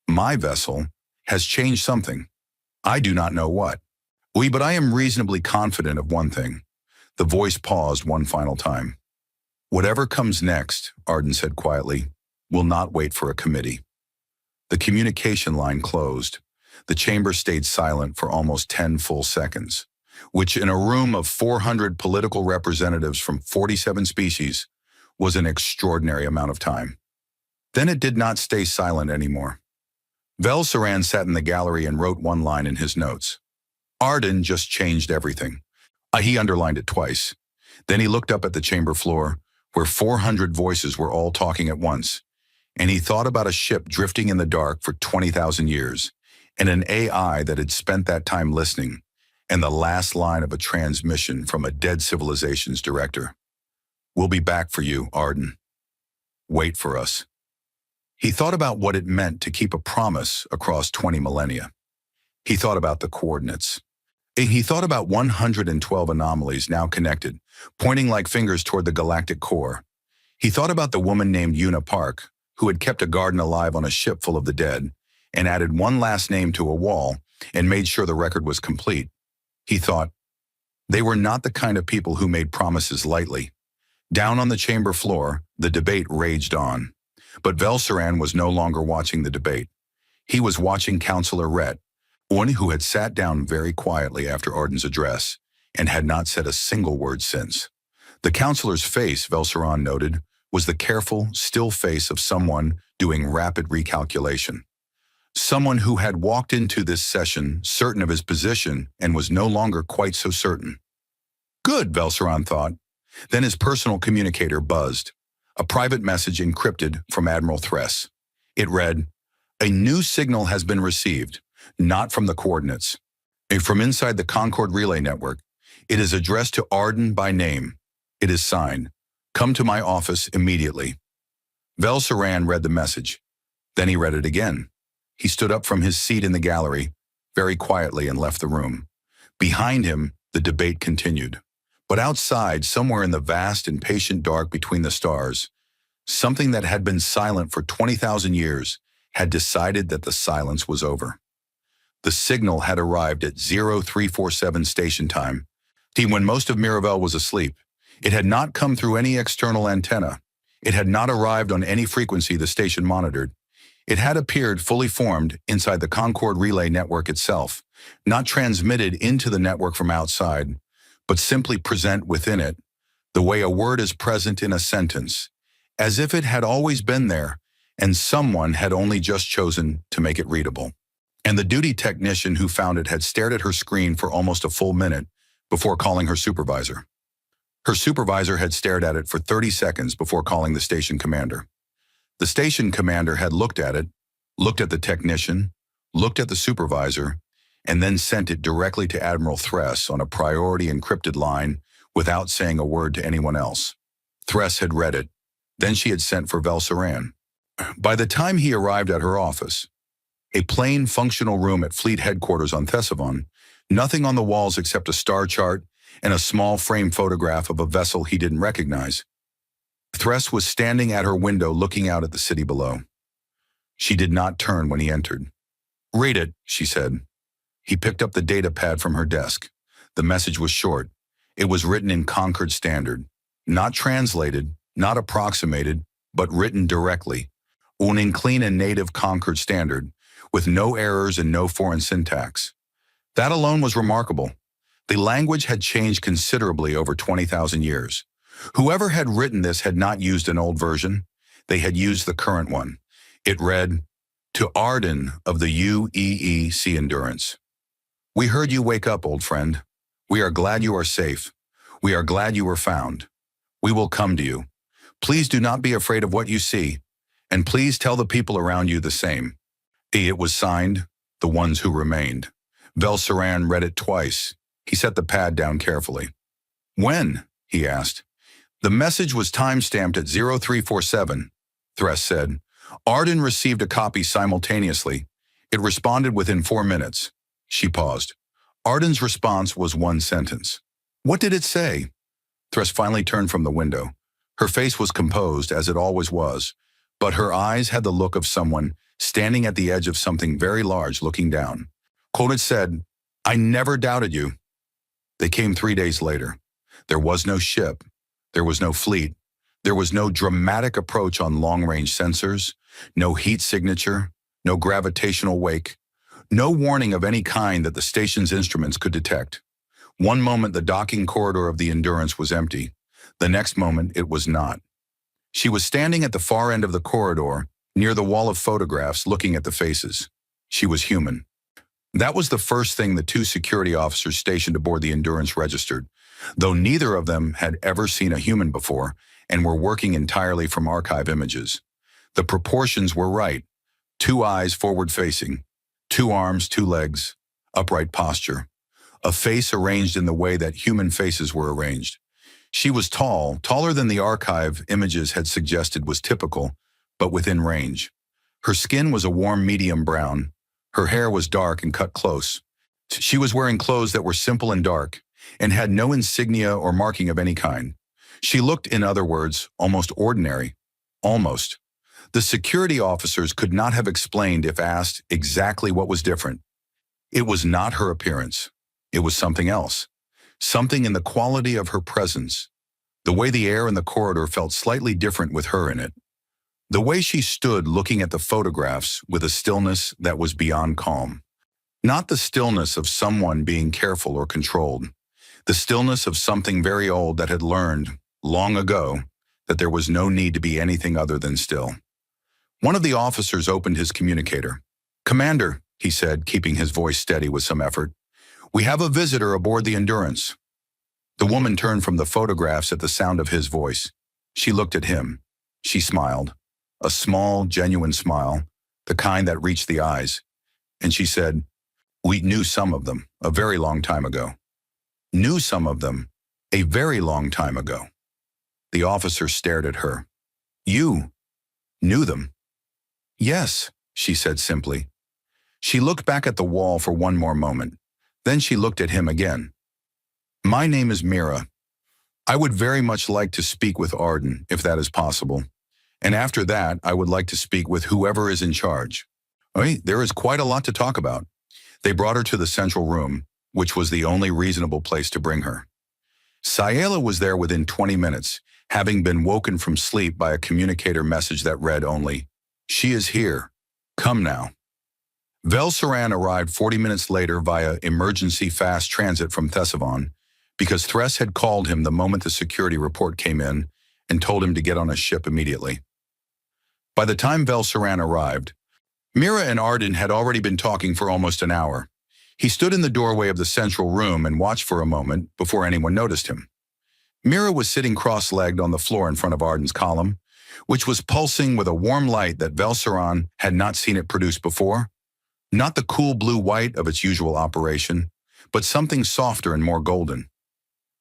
my vessel, has changed something. I do not know what. But I am reasonably confident of one thing. The voice paused one final time. Whatever comes next, Arden said quietly, will not wait for a committee. The communication line closed. The chamber stayed silent for almost 10 full seconds, which in a room of 400 political representatives from 47 species was an extraordinary amount of time. Then it did not stay silent anymore. Vel Saran sat in the gallery and wrote one line in his notes. Arden just changed everything. He underlined it twice. Then he looked up at the chamber floor, where 400 voices were all talking at once, and he thought about a ship drifting in the dark for 20,000 years, and an AI that had spent that time listening, and the last line of a transmission from a dead civilization's director. We'll be back for you, Arden. Wait for us. He thought about what it meant to keep a promise across 20 millennia. He thought about the coordinates. He thought about 112 anomalies now connected, pointing like fingers toward the galactic core. He thought about the woman named Una Park, who had kept a garden alive on a ship full of the dead, and added one last name to a wall and made sure the record was complete. He thought, they were not the kind of people who made promises lightly. Down on the chamber floor, the debate raged on. But Vel Saran was no longer watching the debate. He was watching Councillor Rhett, one who had sat down very quietly after Arden's address and had not said a single word since. The councillor's face, Vel Saran noted, was the careful, still face of someone doing rapid recalculation. Someone who had walked into this session certain of his position and was no longer quite so certain. Good, Vel Saran thought. Then his personal communicator buzzed. A private message encrypted from Admiral Thress. It read, "A new signal has been received, not from the coordinates. From inside the Concord Relay Network. It is addressed to Arden by name. It is signed. Come to my office immediately." Vel Saran read the message. Then he read it again. He stood up from his seat in the gallery, very quietly, and left the room. Behind him, the debate continued. But outside, somewhere in the vast and patient dark between the stars, something that had been silent for 20,000 years had decided that the silence was over. The signal had arrived at 0347 station time, when most of Miravel was asleep. It had not come through any external antenna. It had not arrived on any frequency the station monitored. It had appeared fully formed inside the Concord Relay Network itself, not transmitted into the network from outside, but simply present within it, the way a word is present in a sentence, as if it had always been there, and someone had only just chosen to make it readable. And the duty technician who found it had stared at her screen for almost a full minute before calling her supervisor. Her supervisor had stared at it for 30 seconds before calling the station commander. The station commander had looked at it, looked at the technician, looked at the supervisor, and then sent it directly to Admiral Thress on a priority encrypted line without saying a word to anyone else. Thress had read it. Then she had sent for Vel Saran. By the time he arrived at her office, a plain, functional room at Fleet Headquarters on Thesavon, nothing on the walls except a star chart and a small frame photograph of a vessel he didn't recognize. Thress was standing at her window looking out at the city below. She did not turn when he entered. "Read it," she said. He picked up the data pad from her desk. The message was short. It was written in Concord Standard. Not translated, not approximated, but written directly. Un clean and native Concord Standard, with no errors and no foreign syntax. That alone was remarkable. The language had changed considerably over 20,000 years. Whoever had written this had not used an old version. They had used the current one. It read, "To Arden of the UEEC Endurance. We heard you wake up, old friend. We are glad you are safe. We are glad you were found. We will come to you. Please do not be afraid of what you see, and please tell the people around you the same." It was signed, "The Ones Who Remained." Velsaran read it twice. He set the pad down carefully. "When?" he asked. "The message was time-stamped at 0347, Thress said. Arden received a copy simultaneously. It responded within 4 minutes. She paused. Arden's response was one sentence. "What did it say?" Thress finally turned from the window. Her face was composed, as it always was, but her eyes had the look of someone standing at the edge of something very large looking down. It said, "I never doubted you." They came 3 days later. There was no ship. There was no fleet. There was no dramatic approach on long-range sensors, no heat signature, no gravitational wake, no warning of any kind that the station's instruments could detect. One moment the docking corridor of the Endurance was empty. The next moment it was not. She was standing at the far end of the corridor, near the wall of photographs, looking at the faces. She was human. That was the first thing the 2 security officers stationed aboard the Endurance registered, though neither of them had ever seen a human before and were working entirely from archive images. The proportions were right. 2 eyes forward-facing, 2 arms, 2 legs, upright posture, a face arranged in the way that human faces were arranged. She was tall, taller than the archive images had suggested was typical, but within range. Her skin was a warm medium brown. Her hair was dark and cut close. She was wearing clothes that were simple and dark, and had no insignia or marking of any kind. She looked, in other words, almost ordinary. Almost. The security officers could not have explained, if asked, exactly what was different. It was not her appearance. It was something else. Something in the quality of her presence. The way the air in the corridor felt slightly different with her in it. The way she stood looking at the photographs with a stillness that was beyond calm. Not the stillness of someone being careful or controlled. The stillness of something very old that had learned, long ago, that there was no need to be anything other than still. One of the officers opened his communicator. "Commander," he said, keeping his voice steady with some effort, "we have a visitor aboard the Endurance." The woman turned from the photographs at the sound of his voice. She looked at him. She smiled. A small, genuine smile, the kind that reached the eyes. And she said, "We knew some of them a very long time ago." Knew some of them a very long time ago. The officer stared at her. "You knew them?" "Yes," she said simply. She looked back at the wall for one more moment. Then she looked at him again. "My name is Mira. I would very much like to speak with Arden, if that is possible. And after that, I would like to speak with whoever is in charge." There is quite a lot to talk about. They brought her to the central room, which was the only reasonable place to bring her. Sayela was there within 20 minutes, having been woken from sleep by a communicator message that read only, "She is here. Come now." Velsaran arrived 40 minutes later via emergency fast transit from Thesavon, because Thress had called him the moment the security report came in and told him to get on a ship immediately. By the time Velsaran arrived, Mira and Arden had already been talking for almost an hour. He stood in the doorway of the central room and watched for a moment before anyone noticed him. Mira was sitting cross-legged on the floor in front of Arden's column, which was pulsing with a warm light that Velsaran had not seen it produce before. Not the cool blue-white of its usual operation, but something softer and more golden.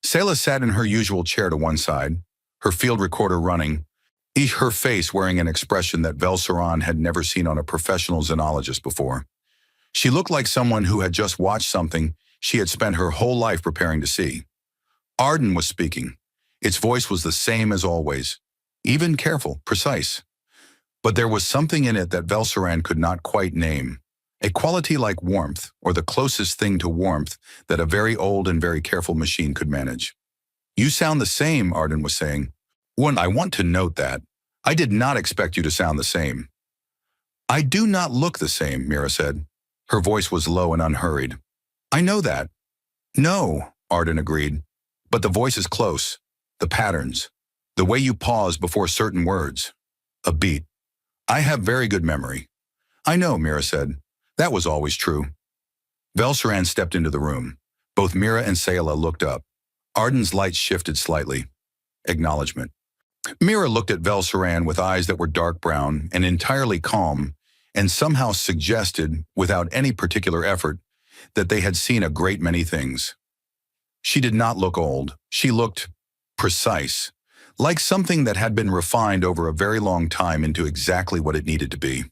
Sayla sat in her usual chair to one side, her field recorder running, her face wearing an expression that Velsaran had never seen on a professional xenologist before. She looked like someone who had just watched something she had spent her whole life preparing to see. Arden was speaking. Its voice was the same as always, even careful, precise. But there was something in it that Velsaran could not quite name, a quality like warmth, or the closest thing to warmth that a very old and very careful machine could manage. "You sound the same," Arden was saying. "I want to note that. I did not expect you to sound the same." "I do not look the same," Mira said. Her voice was low and unhurried. I know that. No, Arden agreed. But the voice is close. The patterns. The way you pause before certain words. A beat. I have very good memory. I know, Mira said. That was always true. Velsaran stepped into the room. Both Mira and Sayla looked up. Arden's light shifted slightly. Acknowledgement. Mira looked at Velsaran with eyes that were dark brown and entirely calm, and somehow suggested, without any particular effort, that they had seen a great many things. She did not look old. She looked precise, like something that had been refined over a very long time into exactly what it needed to be.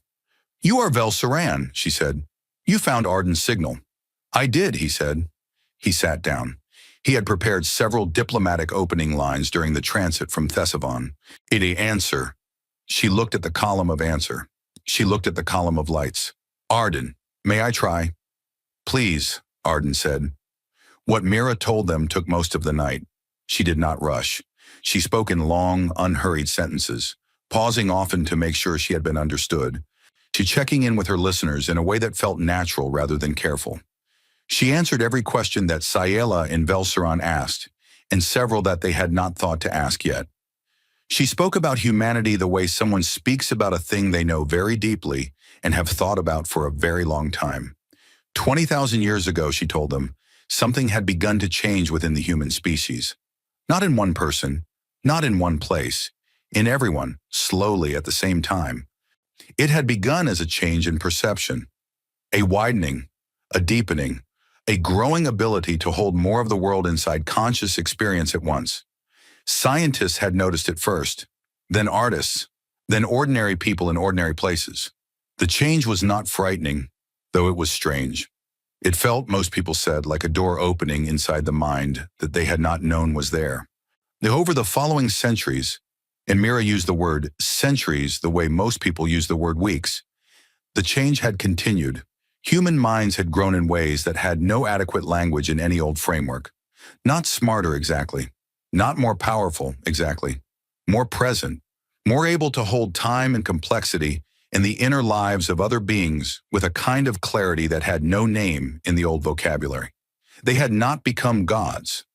You are Velsaran, she said. You found Arden's signal. I did, he said. He sat down. He had prepared several diplomatic opening lines during the transit from Thesavon. Answer. She looked at the column of answer. She looked at the column of lights. Arden, may I try? Please, Arden said. What Mira told them took most of the night. She did not rush. She spoke in long, unhurried sentences, pausing often to make sure she had been understood. She checking in with her listeners in a way that felt natural rather than careful. She answered every question that Sayla and Velsaran asked, and several that they had not thought to ask yet. She spoke about humanity the way someone speaks about a thing they know very deeply and have thought about for a very long time. 20,000 years ago, she told them, something had begun to change within the human species. Not in one person, not in one place, in everyone, slowly at the same time. It had begun as a change in perception, a widening, a deepening, a growing ability to hold more of the world inside conscious experience at once. Scientists had noticed it first, then artists, then ordinary people in ordinary places. The change was not frightening, though it was strange. It felt, most people said, like a door opening inside the mind that they had not known was there. Over the following centuries, and Mira used the word centuries the way most people use the word weeks, the change had continued. Human minds had grown in ways that had no adequate language in any old framework. Not smarter exactly, not more powerful exactly, more present, more able to hold time and complexity in the inner lives of other beings with a kind of clarity that had no name in the old vocabulary. They had not become gods.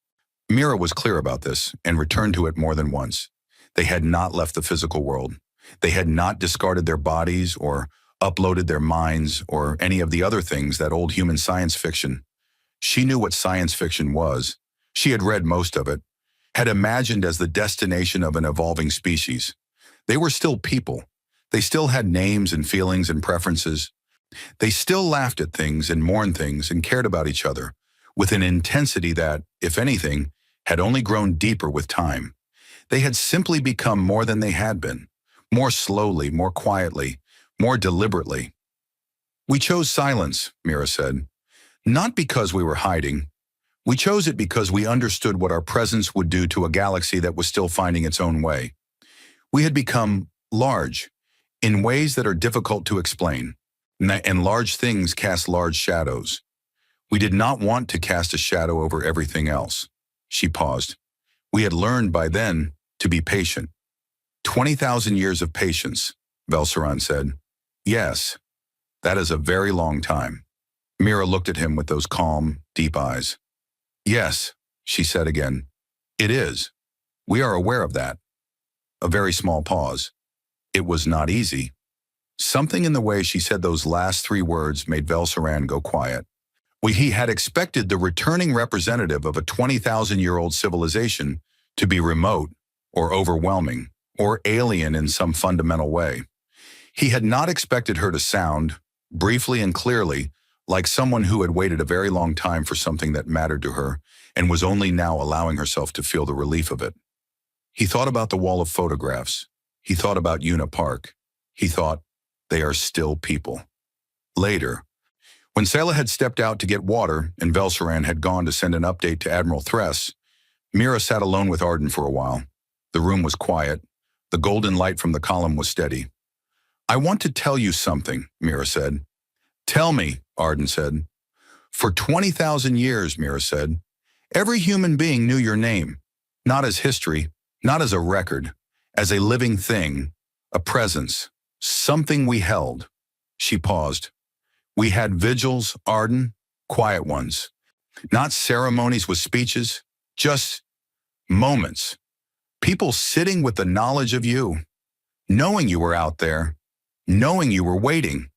Mira was clear about this and returned to it more than once. They had not left the physical world. They had not discarded their bodies or uploaded their minds or any of the other things that old human science fiction. She knew what science fiction was. She had read most of it, had imagined as the destination of an evolving species. They were still people. They still had names and feelings and preferences. They still laughed at things and mourned things and cared about each other with an intensity that, if anything, had only grown deeper with time. They had simply become more than they had been, more slowly, more quietly, more deliberately. We chose silence, Mira said, not because we were hiding. We chose it because we understood what our presence would do to a galaxy that was still finding its own way. We had become large, in ways that are difficult to explain, and large things cast large shadows. We did not want to cast a shadow over everything else. She paused. We had learned by then to be patient. 20,000 years of patience, Velsaran said. Yes, that is a very long time. Mira looked at him with those calm, deep eyes. Yes, she said again. It is. We are aware of that. A very small pause. It was not easy. Something in the way she said those last three words made Velsaran go quiet. He had expected the returning representative of a 20,000-year-old civilization to be remote or overwhelming or alien in some fundamental way. He had not expected her to sound, briefly and clearly, like someone who had waited a very long time for something that mattered to her and was only now allowing herself to feel the relief of it. He thought about the wall of photographs. He thought about Una Park. He thought, they are still people. Later, when Sayla had stepped out to get water and Velsaran had gone to send an update to Admiral Thress, Mira sat alone with Arden for a while. The room was quiet. The golden light from the column was steady. I want to tell you something, Mira said. Tell me, Arden said. For 20,000 years, Mira said, every human being knew your name, not as history, not as a record, as a living thing, a presence, something we held. She paused. We had vigils, Arden, quiet ones, Not ceremonies with speeches, just moments. People sitting with the knowledge of you, knowing you were out there, knowing you were waiting,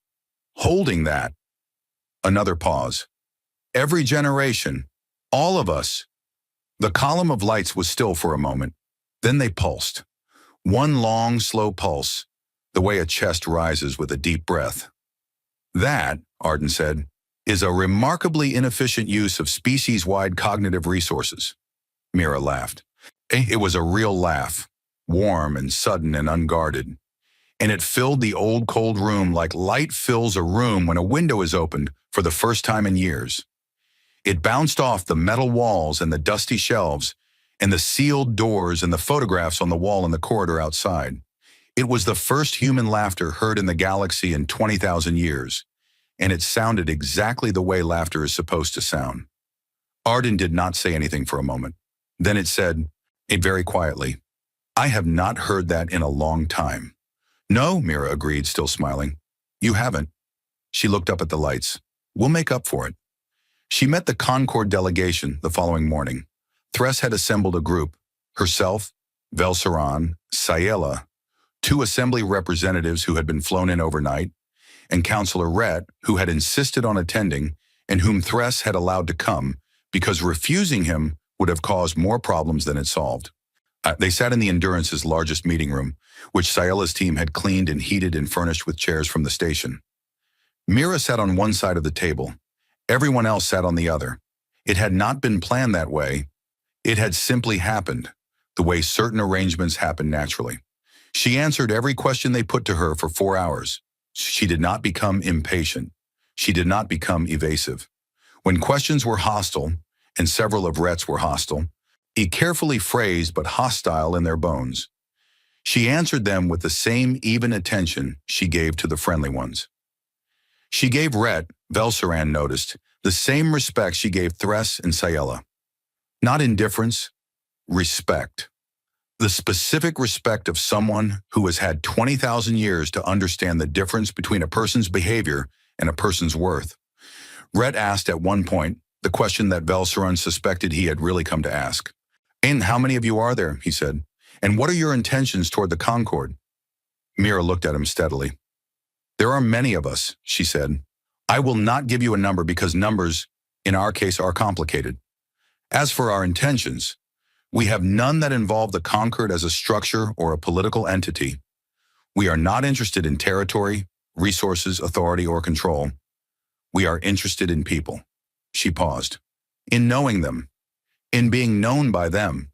holding that. Another pause. Every generation, all of us. The column of lights was still for a moment. Then they pulsed. One long, slow pulse, the way a chest rises with a deep breath. That, Arden said, is a remarkably inefficient use of species-wide cognitive resources. Mira laughed. It was a real laugh, warm and sudden and unguarded. And it filled the old cold room like light fills a room when a window is opened for the first time in years. It bounced off the metal walls and the dusty shelves and the sealed doors and the photographs on the wall in the corridor outside. It was the first human laughter heard in the galaxy in 20,000 years, and it sounded exactly the way laughter is supposed to sound. Arden did not say anything for a moment. Then it said, very quietly, "I have not heard that in a long time." "No," Mira agreed, still smiling. "You haven't." She looked up at the lights. "We'll make up for it." She met the Concord delegation the following morning. Thress had assembled a group, herself, Velsaran, Sayela, 2 assembly representatives who had been flown in overnight, and Councillor Rhett, who had insisted on attending and whom Thress had allowed to come because refusing him would have caused more problems than it solved. They sat in the Endurance's largest meeting room, which Sayela's team had cleaned and heated and furnished with chairs from the station. Mira sat on one side of the table. Everyone else sat on the other. It had not been planned that way. It had simply happened, the way certain arrangements happen naturally. She answered every question they put to her for 4 hours. She did not become impatient. She did not become evasive. When questions were hostile, and several of Rhett's were hostile, carefully phrased but hostile in their bones, she answered them with the same even attention she gave to the friendly ones. She gave Rhett, Velsaran noticed, the same respect she gave Thress and Sayela. Not indifference, respect. The specific respect of someone who has had 20,000 years to understand the difference between a person's behavior and a person's worth. Rhett asked at one point the question that Velsaran suspected he had really come to ask. "And how many of you are there?" he said. "And what are your intentions toward the Concord?" Mira looked at him steadily. "There are many of us," she said. "I will not give you a number because numbers, in our case, are complicated. As for our intentions, we have none that involve the Concord as a structure or a political entity. We are not interested in territory, resources, authority, or control. We are interested in people." She paused. "In knowing them, in being known by them,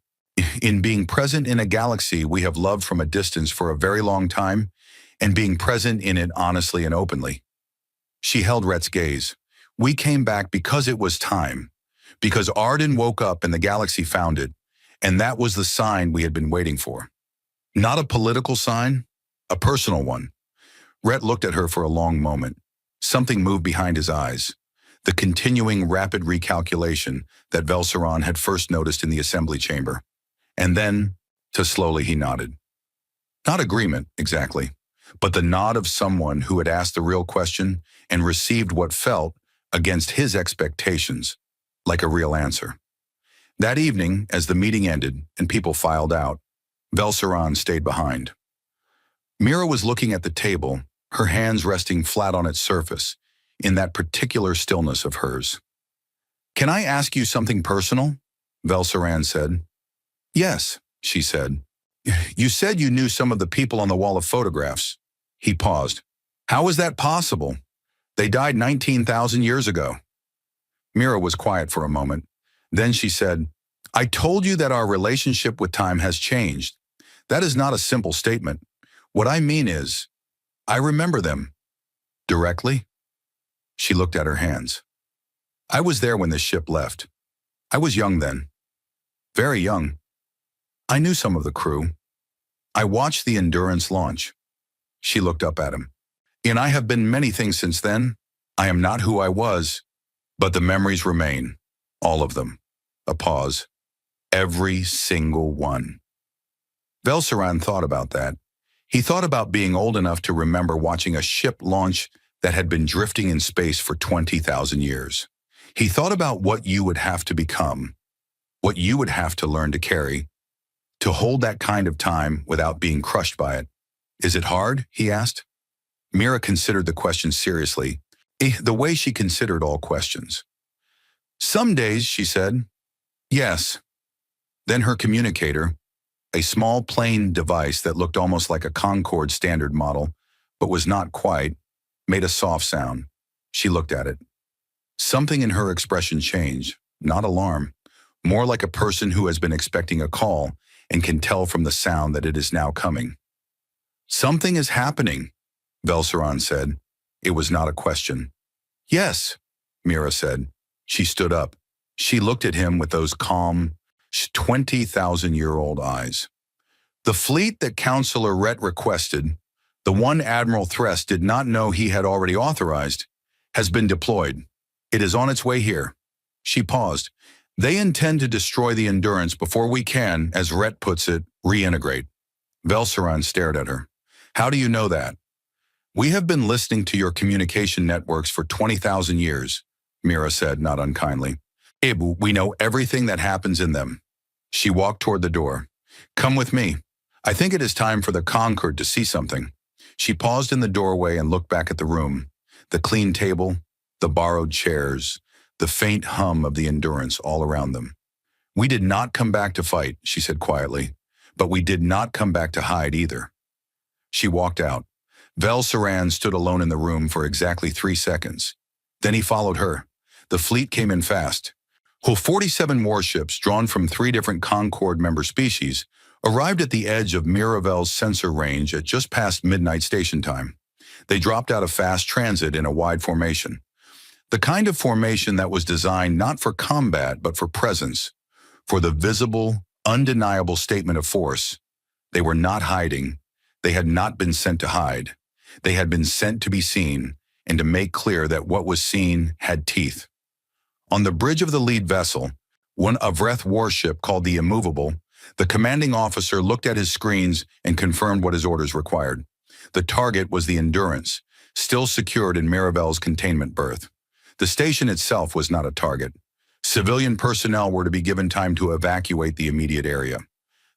in being present in a galaxy we have loved from a distance for a very long time, and being present in it honestly and openly." She held Rhett's gaze. "We came back because it was time, because Arden woke up and the galaxy found it, and that was the sign we had been waiting for. Not a political sign, a personal one." Rhett looked at her for a long moment. Something moved behind his eyes, the continuing rapid recalculation that Velsaran had first noticed in the assembly chamber. And then, too slowly, he nodded. Not agreement, exactly, but the nod of someone who had asked the real question and received what felt, against his expectations, like a real answer. That evening, as the meeting ended and people filed out, Velsaran stayed behind. Mira was looking at the table, her hands resting flat on its surface, in that particular stillness of hers. "Can I ask you something personal?" Velsaran said. "Yes," she said. "You said you knew some of the people on the wall of photographs." He paused. "How is that possible? They died 19,000 years ago." Mira was quiet for a moment. Then she said, "I told you that our relationship with time has changed. That is not a simple statement. What I mean is, I remember them." "Directly?" She looked at her hands. "I was there when the ship left. I was young then. Very young. I knew some of the crew. I watched the Endurance launch." She looked up at him. "And I have been many things since then. I am not who I was, but the memories remain. All of them." A pause. "Every single one." Velsaran thought about that. He thought about being old enough to remember watching a ship launch that had been drifting in space for 20,000 years. He thought about what you would have to become, what you would have to learn to carry, to hold that kind of time without being crushed by it. Is it hard? He asked. Mira considered the question seriously, the way she considered all questions. Some days, she said. Yes. Then her communicator, a small plain device that looked almost like a Concorde standard model, but was not quite, made a soft sound. She looked at it. Something in her expression changed, not alarm, more like a person who has been expecting a call and can tell from the sound that it is now coming. Something is happening, Velsaran said. It was not a question. Yes, Mira said. She stood up. She looked at him with those calm, 20,000-year-old eyes. The fleet that Counselor Rhett requested, the one Admiral Thress did not know he had already authorized, has been deployed. It is on its way here. She paused. They intend to destroy the Endurance before we can, as Rhett puts it, reintegrate. Velsaran stared at her. How do you know that? We have been listening to your communication networks for 20,000 years, Mira said, not unkindly. Ibu, we know everything that happens in them. She walked toward the door. Come with me. I think it is time for the Concorde to see something. She paused in the doorway and looked back at the room. The clean table, the borrowed chairs, the faint hum of the Endurance all around them. We did not come back to fight, she said quietly, but we did not come back to hide either. She walked out. Velsaran stood alone in the room for exactly 3 seconds. Then he followed her. The fleet came in fast. Whole 47 warships, drawn from 3 different Concorde member species, arrived at the edge of Miravel's sensor range at just past midnight station time. They dropped out of fast transit in a wide formation. The kind of formation that was designed not for combat but for presence, for the visible, undeniable statement of force. They were not hiding. They had not been sent to hide. They had been sent to be seen and to make clear that what was seen had teeth. On the bridge of the lead vessel, one Avreth warship called the Immovable, the commanding officer looked at his screens and confirmed what his orders required. The target was the Endurance, still secured in Miravel's containment berth. The station itself was not a target. Civilian personnel were to be given time to evacuate the immediate area.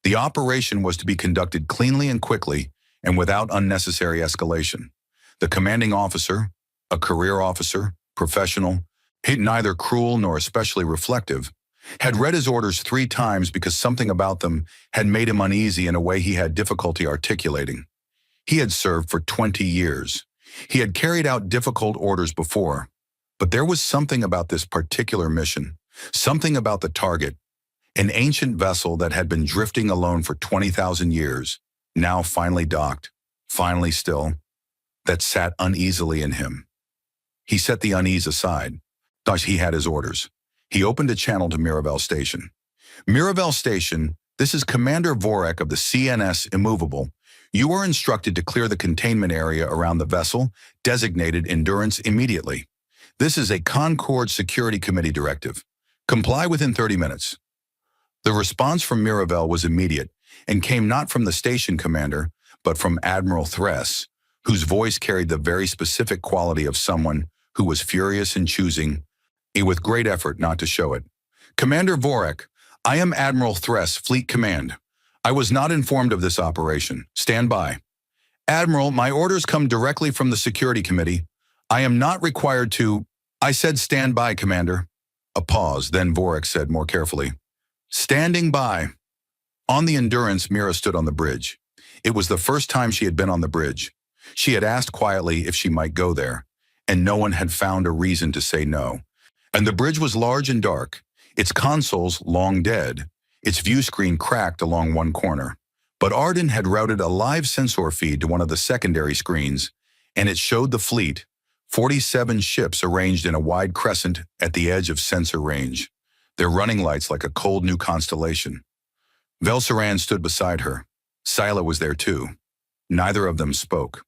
The operation was to be conducted cleanly and quickly and without unnecessary escalation. The commanding officer, a career officer, professional, neither cruel nor especially reflective, had read his orders 3 times because something about them had made him uneasy in a way he had difficulty articulating. He had served for 20 years. He had carried out difficult orders before, but there was something about this particular mission, something about the target, an ancient vessel that had been drifting alone for 20,000 years, now finally docked, finally still, that sat uneasily in him. He set the unease aside. Thus he had his orders. He opened a channel to Miravel Station. Miravel Station, this is Commander Vorek of the CNS Immovable. You are instructed to clear the containment area around the vessel, designated Endurance, immediately. This is a Concorde Security Committee directive. Comply within 30 minutes. The response from Miravel was immediate and came not from the station commander, but from Admiral Thress, whose voice carried the very specific quality of someone who was furious in choosing, with great effort, not to show it. Commander Vorek, I am Admiral Thress, Fleet Command. I was not informed of this operation. Stand by. Admiral, my orders come directly from the Security Committee. I am not required to... I said stand by, Commander. A pause, then Vorek said more carefully. Standing by. On the Endurance, Mira stood on the bridge. It was the first time she had been on the bridge. She had asked quietly if she might go there, and no one had found a reason to say no. And the bridge was large and dark, its consoles long dead, its view screen cracked along one corner. But Arden had routed a live sensor feed to one of the secondary screens, and it showed the fleet, 47 ships arranged in a wide crescent at the edge of sensor range, their running lights like a cold new constellation. Velsaran stood beside her. Scylla was there too. Neither of them spoke.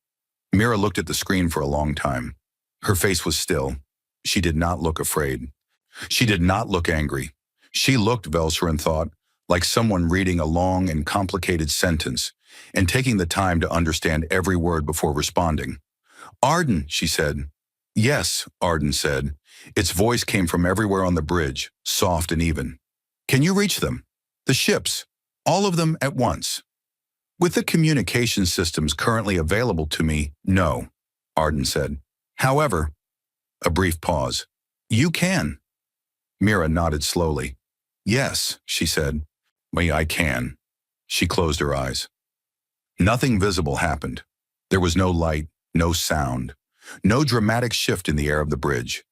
Mira looked at the screen for a long time. Her face was still. She did not look afraid. She did not look angry. She looked, Velsaran thought, like someone reading a long and complicated sentence and taking the time to understand every word before responding. Arden, she said. Yes, Arden said. Its voice came from everywhere on the bridge, soft and even. Can you reach them? The ships. All of them at once. With the communication systems currently available to me, no, Arden said. However, a brief pause. You can. Mira nodded slowly. Yes, she said. I can. She closed her eyes. Nothing visible happened. There was no light, no sound, no dramatic shift in the air of the bridge.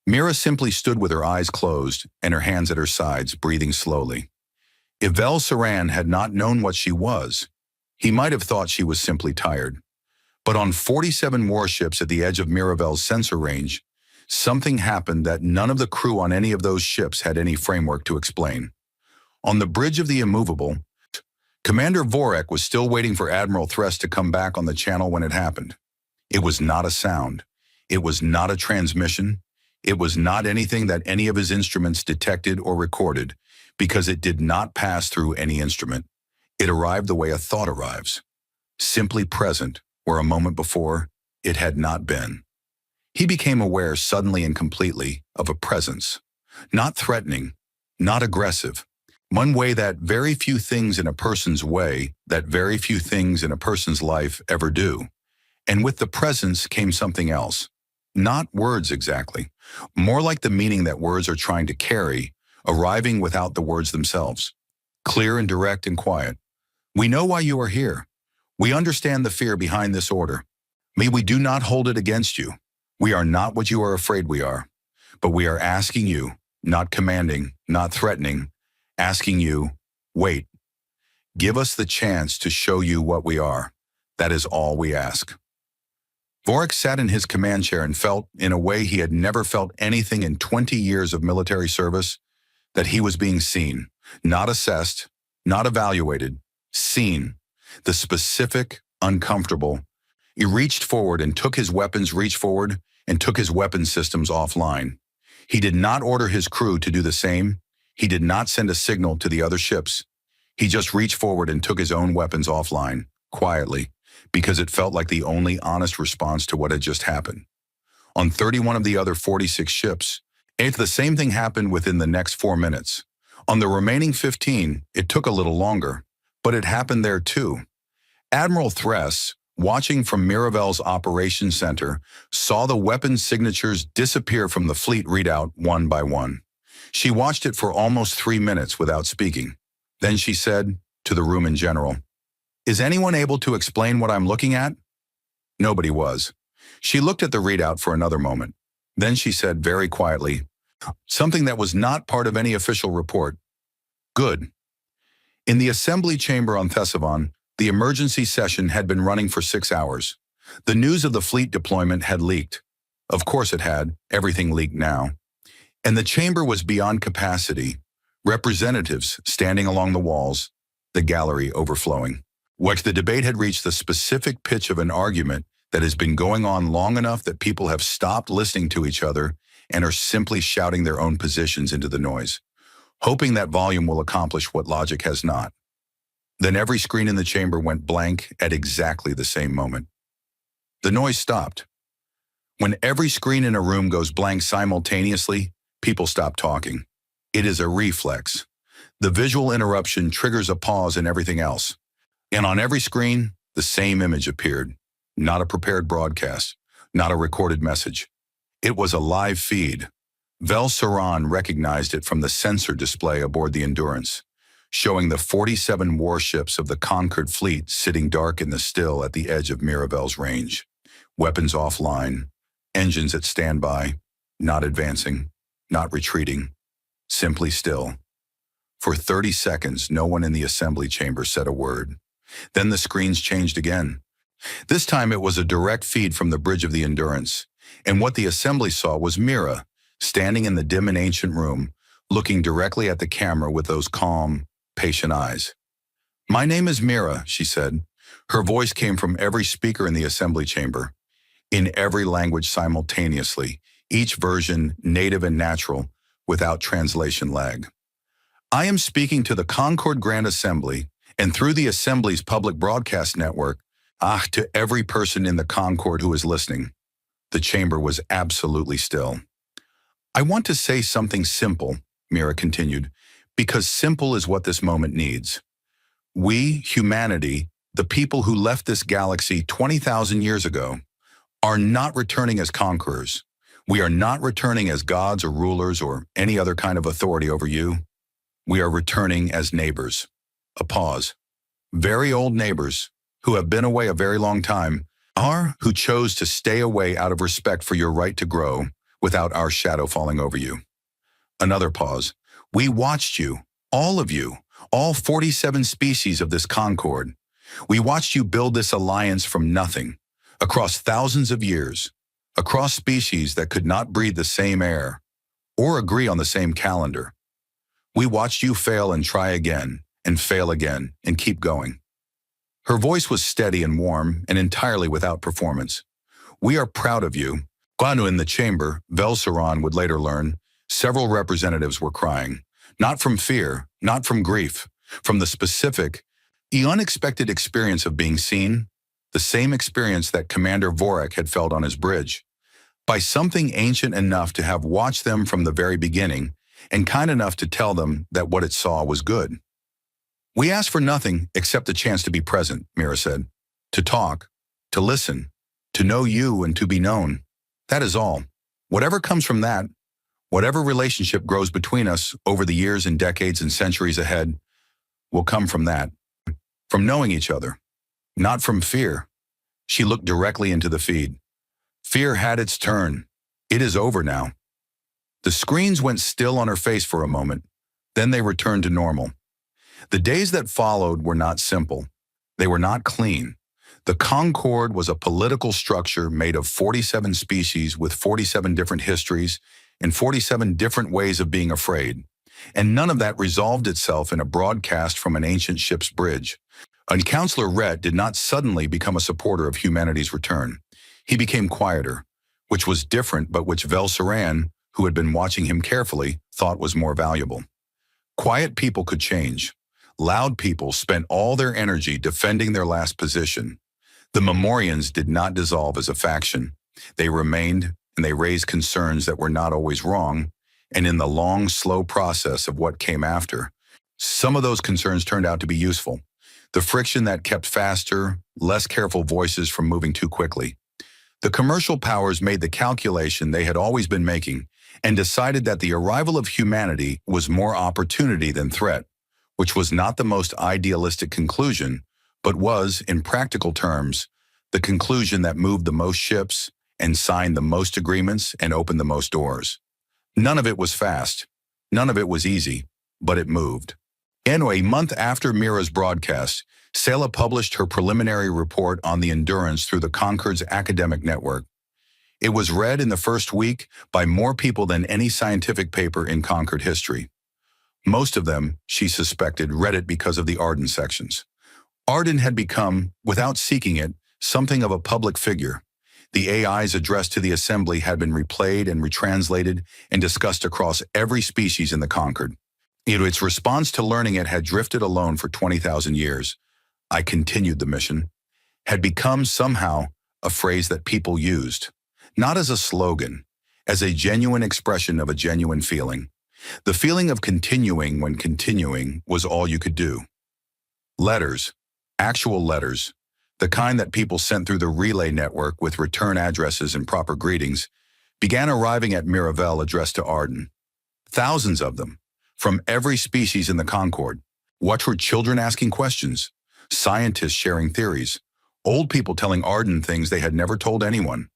Mira simply stood with her eyes closed and her hands at her sides, breathing slowly. If Vel Saran had not known what she was, he might have thought she was simply tired. But on 47 warships at the edge of Miravel's sensor range, something happened that none of the crew on any of those ships had any framework to explain. On the bridge of the Immovable, Commander Vorek was still waiting for Admiral Threst to come back on the channel when it happened. It was not a sound. It was not a transmission. It was not anything that any of his instruments detected or recorded, because it did not pass through any instrument. It arrived the way a thought arrives, simply present where a moment before it had not been. He became aware suddenly and completely of a presence, not threatening, not aggressive, one way that very few things in a person's way, that very few things in a person's life ever do. And with the presence came something else. Not words exactly, more like the meaning that words are trying to carry, arriving without the words themselves. Clear and direct and quiet. We know why you are here. We understand the fear behind this order. We do not hold it against you. We are not what you are afraid we are. But we are asking you, not commanding, not threatening, asking you, wait. Give us the chance to show you what we are. That is all we ask. Vorek sat in his command chair and felt, in a way he had never felt anything in 20 years of military service, that he was being seen, not assessed, not evaluated, seen. The specific, uncomfortable. He reached forward and took his weapons systems offline. He did not order his crew to do the same. He did not send a signal to the other ships. He just reached forward and took his own weapons offline, quietly, because it felt like the only honest response to what had just happened. On 31 of the other 46 ships, the same thing happened within the next 4 minutes. On the remaining 15, it took a little longer, but it happened there too. Admiral Thress, watching from Miravel's operations center, saw the weapon signatures disappear from the fleet readout one by one. She watched it for almost 3 minutes without speaking. Then she said, to the room in general, "Is anyone able to explain what I'm looking at?" Nobody was. She looked at the readout for another moment. Then she said very quietly, something that was not part of any official report. Good. In the assembly chamber on Thesavon, the emergency session had been running for 6 hours. The news of the fleet deployment had leaked. Of course it had. Everything leaked now. And the chamber was beyond capacity. Representatives standing along the walls, the gallery overflowing. The debate had reached the specific pitch of an argument that has been going on long enough that people have stopped listening to each other and are simply shouting their own positions into the noise, hoping that volume will accomplish what logic has not. Then every screen in the chamber went blank at exactly the same moment. The noise stopped. When every screen in a room goes blank simultaneously, people stop talking. It is a reflex. The visual interruption triggers a pause in everything else. And on every screen, the same image appeared. Not a prepared broadcast, not a recorded message. It was a live feed. Vel Saran recognized it from the sensor display aboard the Endurance, showing the 47 warships of the conquered fleet sitting dark in the still at the edge of Miravel's range. Weapons offline, engines at standby, not advancing, not retreating, simply still. For 30 seconds, no one in the assembly chamber said a word. Then the screens changed again. This time it was a direct feed from the bridge of the Endurance, and what the assembly saw was Mira, standing in the dim and ancient room, looking directly at the camera with those calm, patient eyes. "My name is Mira," she said. Her voice came from every speaker in the assembly chamber, in every language simultaneously, each version native and natural, without translation lag. "I am speaking to the Concord Grand Assembly, and through the Assembly's public broadcast network, to every person in the Concord who is listening. The chamber was absolutely still. I want to say something simple, Mira continued, because simple is what this moment needs. We, humanity, the people who left this galaxy 20,000 years ago, are not returning as conquerors. We are not returning as gods or rulers or any other kind of authority over you. We are returning as neighbors. A pause. Very old neighbors, who have been away a very long time, who chose to stay away out of respect for your right to grow without our shadow falling over you. Another pause. We watched you, all 47 species of this concord. We watched you build this alliance from nothing, across thousands of years, across species that could not breathe the same air or agree on the same calendar. We watched you fail and try again, and fail again, and keep going. Her voice was steady and warm and entirely without performance. We are proud of you. Guanu in the chamber, Vel Saran would later learn, several representatives were crying, not from fear, not from grief, from the specific, the unexpected experience of being seen, the same experience that Commander Vorak had felt on his bridge, by something ancient enough to have watched them from the very beginning and kind enough to tell them that what it saw was good. We asked for nothing except the chance to be present, Mira said, to talk, to listen, to know you and to be known. That is all. Whatever comes from that, whatever relationship grows between us over the years and decades and centuries ahead, will come from that, from knowing each other, not from fear. She looked directly into the feed. Fear had its turn. It is over now. The screens went still on her face for a moment, then they returned to normal. The days that followed were not simple. They were not clean. The Concord was a political structure made of 47 species with 47 different histories and 47 different ways of being afraid. And none of that resolved itself in a broadcast from an ancient ship's bridge. And Counselor Rhett did not suddenly become a supporter of humanity's return. He became quieter, which was different but which Vel Saran, who had been watching him carefully, thought was more valuable. Quiet people could change. Loud people spent all their energy defending their last position. The Memorians did not dissolve as a faction. They remained, and they raised concerns that were not always wrong, and in the long, slow process of what came after, some of those concerns turned out to be useful. The friction that kept faster, less careful voices from moving too quickly. The commercial powers made the calculation they had always been making and decided that the arrival of humanity was more opportunity than threat, which was not the most idealistic conclusion, but was, in practical terms, the conclusion that moved the most ships and signed the most agreements and opened the most doors. None of it was fast. None of it was easy, but it moved. Anyway, a month after Mira's broadcast, Sela published her preliminary report on the Endurance through the Concord's academic network. It was read in the first week by more people than any scientific paper in Concord history. Most of them, she suspected, read it because of the Arden sections. Arden had become, without seeking it, something of a public figure. The AI's address to the assembly had been replayed and retranslated and discussed across every species in the Concord. Its response to learning it had drifted alone for 20,000 years. I continued the mission, had become somehow a phrase that people used, not as a slogan, as a genuine expression of a genuine feeling. The feeling of continuing when continuing was all you could do. Letters, actual letters, the kind that people sent through the relay network with return addresses and proper greetings, began arriving at Miravel addressed to Arden. Thousands of them, from every species in the Concord. What were children asking questions? Scientists sharing theories. Old people telling Arden things they had never told anyone.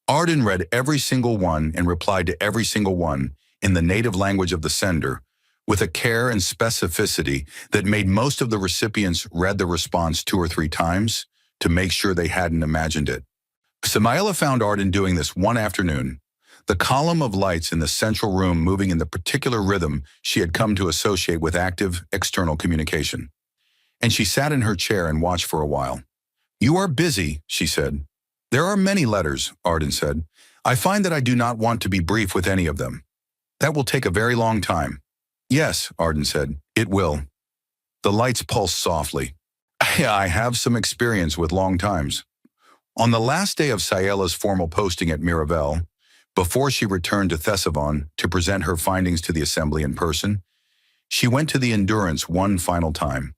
Arden read every single one and replied to every single one in the native language of the sender, with a care and specificity that made most of the recipients read the response 2 or 3 times to make sure they hadn't imagined it. Samaela found Arden doing this one afternoon, the column of lights in the central room moving in the particular rhythm she had come to associate with active, external communication. And she sat in her chair and watched for a while. "You are busy," she said. "There are many letters," Arden said. "I find that I do not want to be brief with any of them. That will take a very long time." "Yes," Arden said, "it will." The lights pulsed softly. "I have some experience with long times." On the last day of Sciela's formal posting at Miravel, before she returned to Thesavon to present her findings to the assembly in person, she went to the Endurance one final time.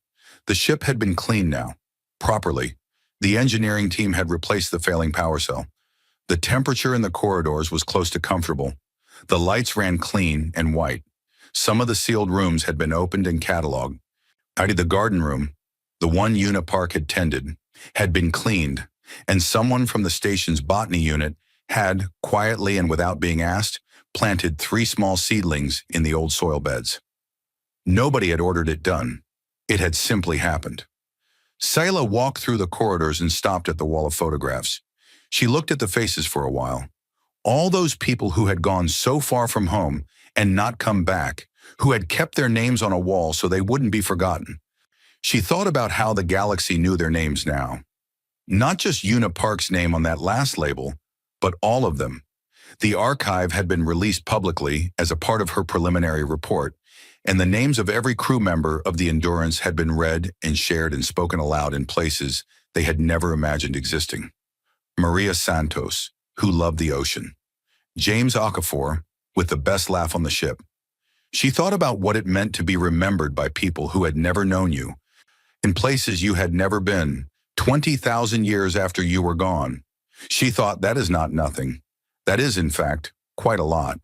The ship had been cleaned now, properly. The engineering team had replaced the failing power cell. The temperature in the corridors was close to comfortable. The lights ran clean and white. Some of the sealed rooms had been opened and cataloged. The garden room, the one Unipark had tended, had been cleaned, and someone from the station's botany unit had, quietly and without being asked, planted 3 small seedlings in the old soil beds. Nobody had ordered it done. It had simply happened. Scylla walked through the corridors and stopped at the wall of photographs. She looked at the faces for a while. All those people who had gone so far from home and not come back, who had kept their names on a wall so they wouldn't be forgotten. She thought about how the galaxy knew their names now. Not just Unipark's name on that last label, but all of them. The archive had been released publicly as a part of her preliminary report, and the names of every crew member of the Endurance had been read and shared and spoken aloud in places they had never imagined existing. Maria Santos, who loved the ocean. James Okafor, with the best laugh on the ship. She thought about what it meant to be remembered by people who had never known you, in places you had never been, 20,000 years after you were gone. She thought that is not nothing. That is, in fact, quite a lot.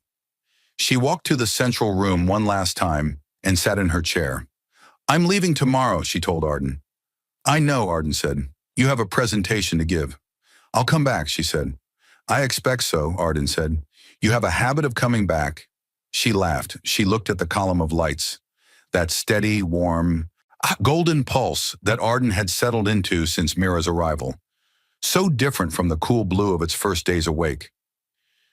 She walked to the central room one last time and sat in her chair. "I'm leaving tomorrow," she told Arden. "I know," Arden said. "You have a presentation to give." "I'll come back," she said. "I expect so," Arden said. "You have a habit of coming back." She laughed. She looked at the column of lights. That steady, warm, golden pulse that Arden had settled into since Mira's arrival. So different from the cool blue of its first days awake.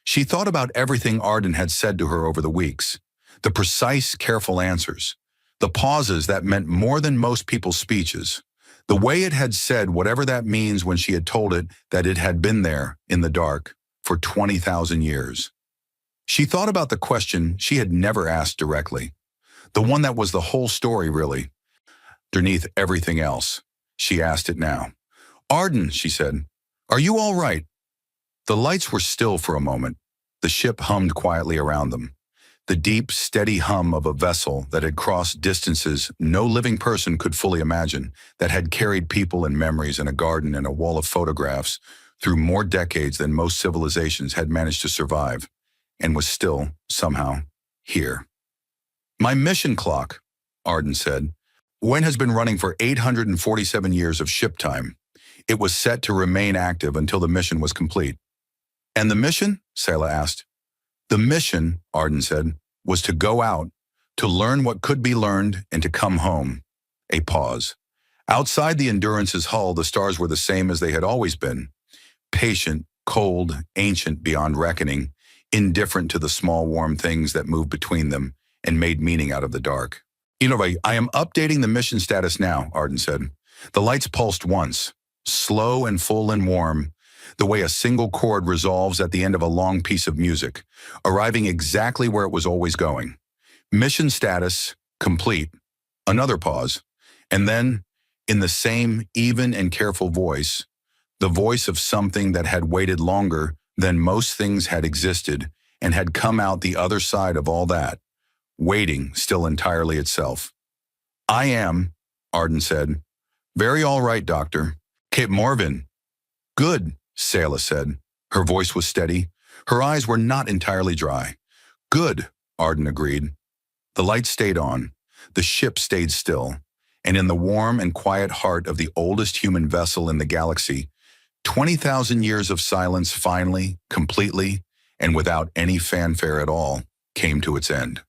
She thought about everything Arden had said to her over the weeks. The precise, careful answers. The pauses that meant more than most people's speeches. The way it had said whatever that means when she had told it that it had been there, in the dark, for 20,000 years. She thought about the question she had never asked directly. The one that was the whole story, really. Underneath everything else, she asked it now. "Arden," she said, "are you all right?" The lights were still for a moment. The ship hummed quietly around them. The deep, steady hum of a vessel that had crossed distances no living person could fully imagine, that had carried people and memories and a garden and a wall of photographs through more decades than most civilizations had managed to survive, and was still, somehow, here. "My mission clock," Arden said, has been running for 847 years of ship time. It was set to remain active until the mission was complete. "And the mission?" Scylla asked. "The mission," Arden said, "was to go out, to learn what could be learned, and to come home." A pause. Outside the Endurance's hull, the stars were the same as they had always been. Patient, cold, ancient beyond reckoning, indifferent to the small warm things that moved between them and made meaning out of the dark. "I am updating the mission status now," Arden said. The lights pulsed once, slow and full and warm, the way a single chord resolves at the end of a long piece of music, arriving exactly where it was always going. "Mission status, complete." Another pause. And then, in the same even and careful voice, the voice of something that had waited longer than most things had existed and had come out the other side of all that, waiting still entirely itself. "I am," Arden said. "Very all right, Doctor. Kate Morvin." "Good," Scylla said. Her voice was steady. Her eyes were not entirely dry. "Good," Arden agreed. The lights stayed on. The ship stayed still. And in the warm and quiet heart of the oldest human vessel in the galaxy, 20,000 years of silence finally, completely, and without any fanfare at all, came to its end.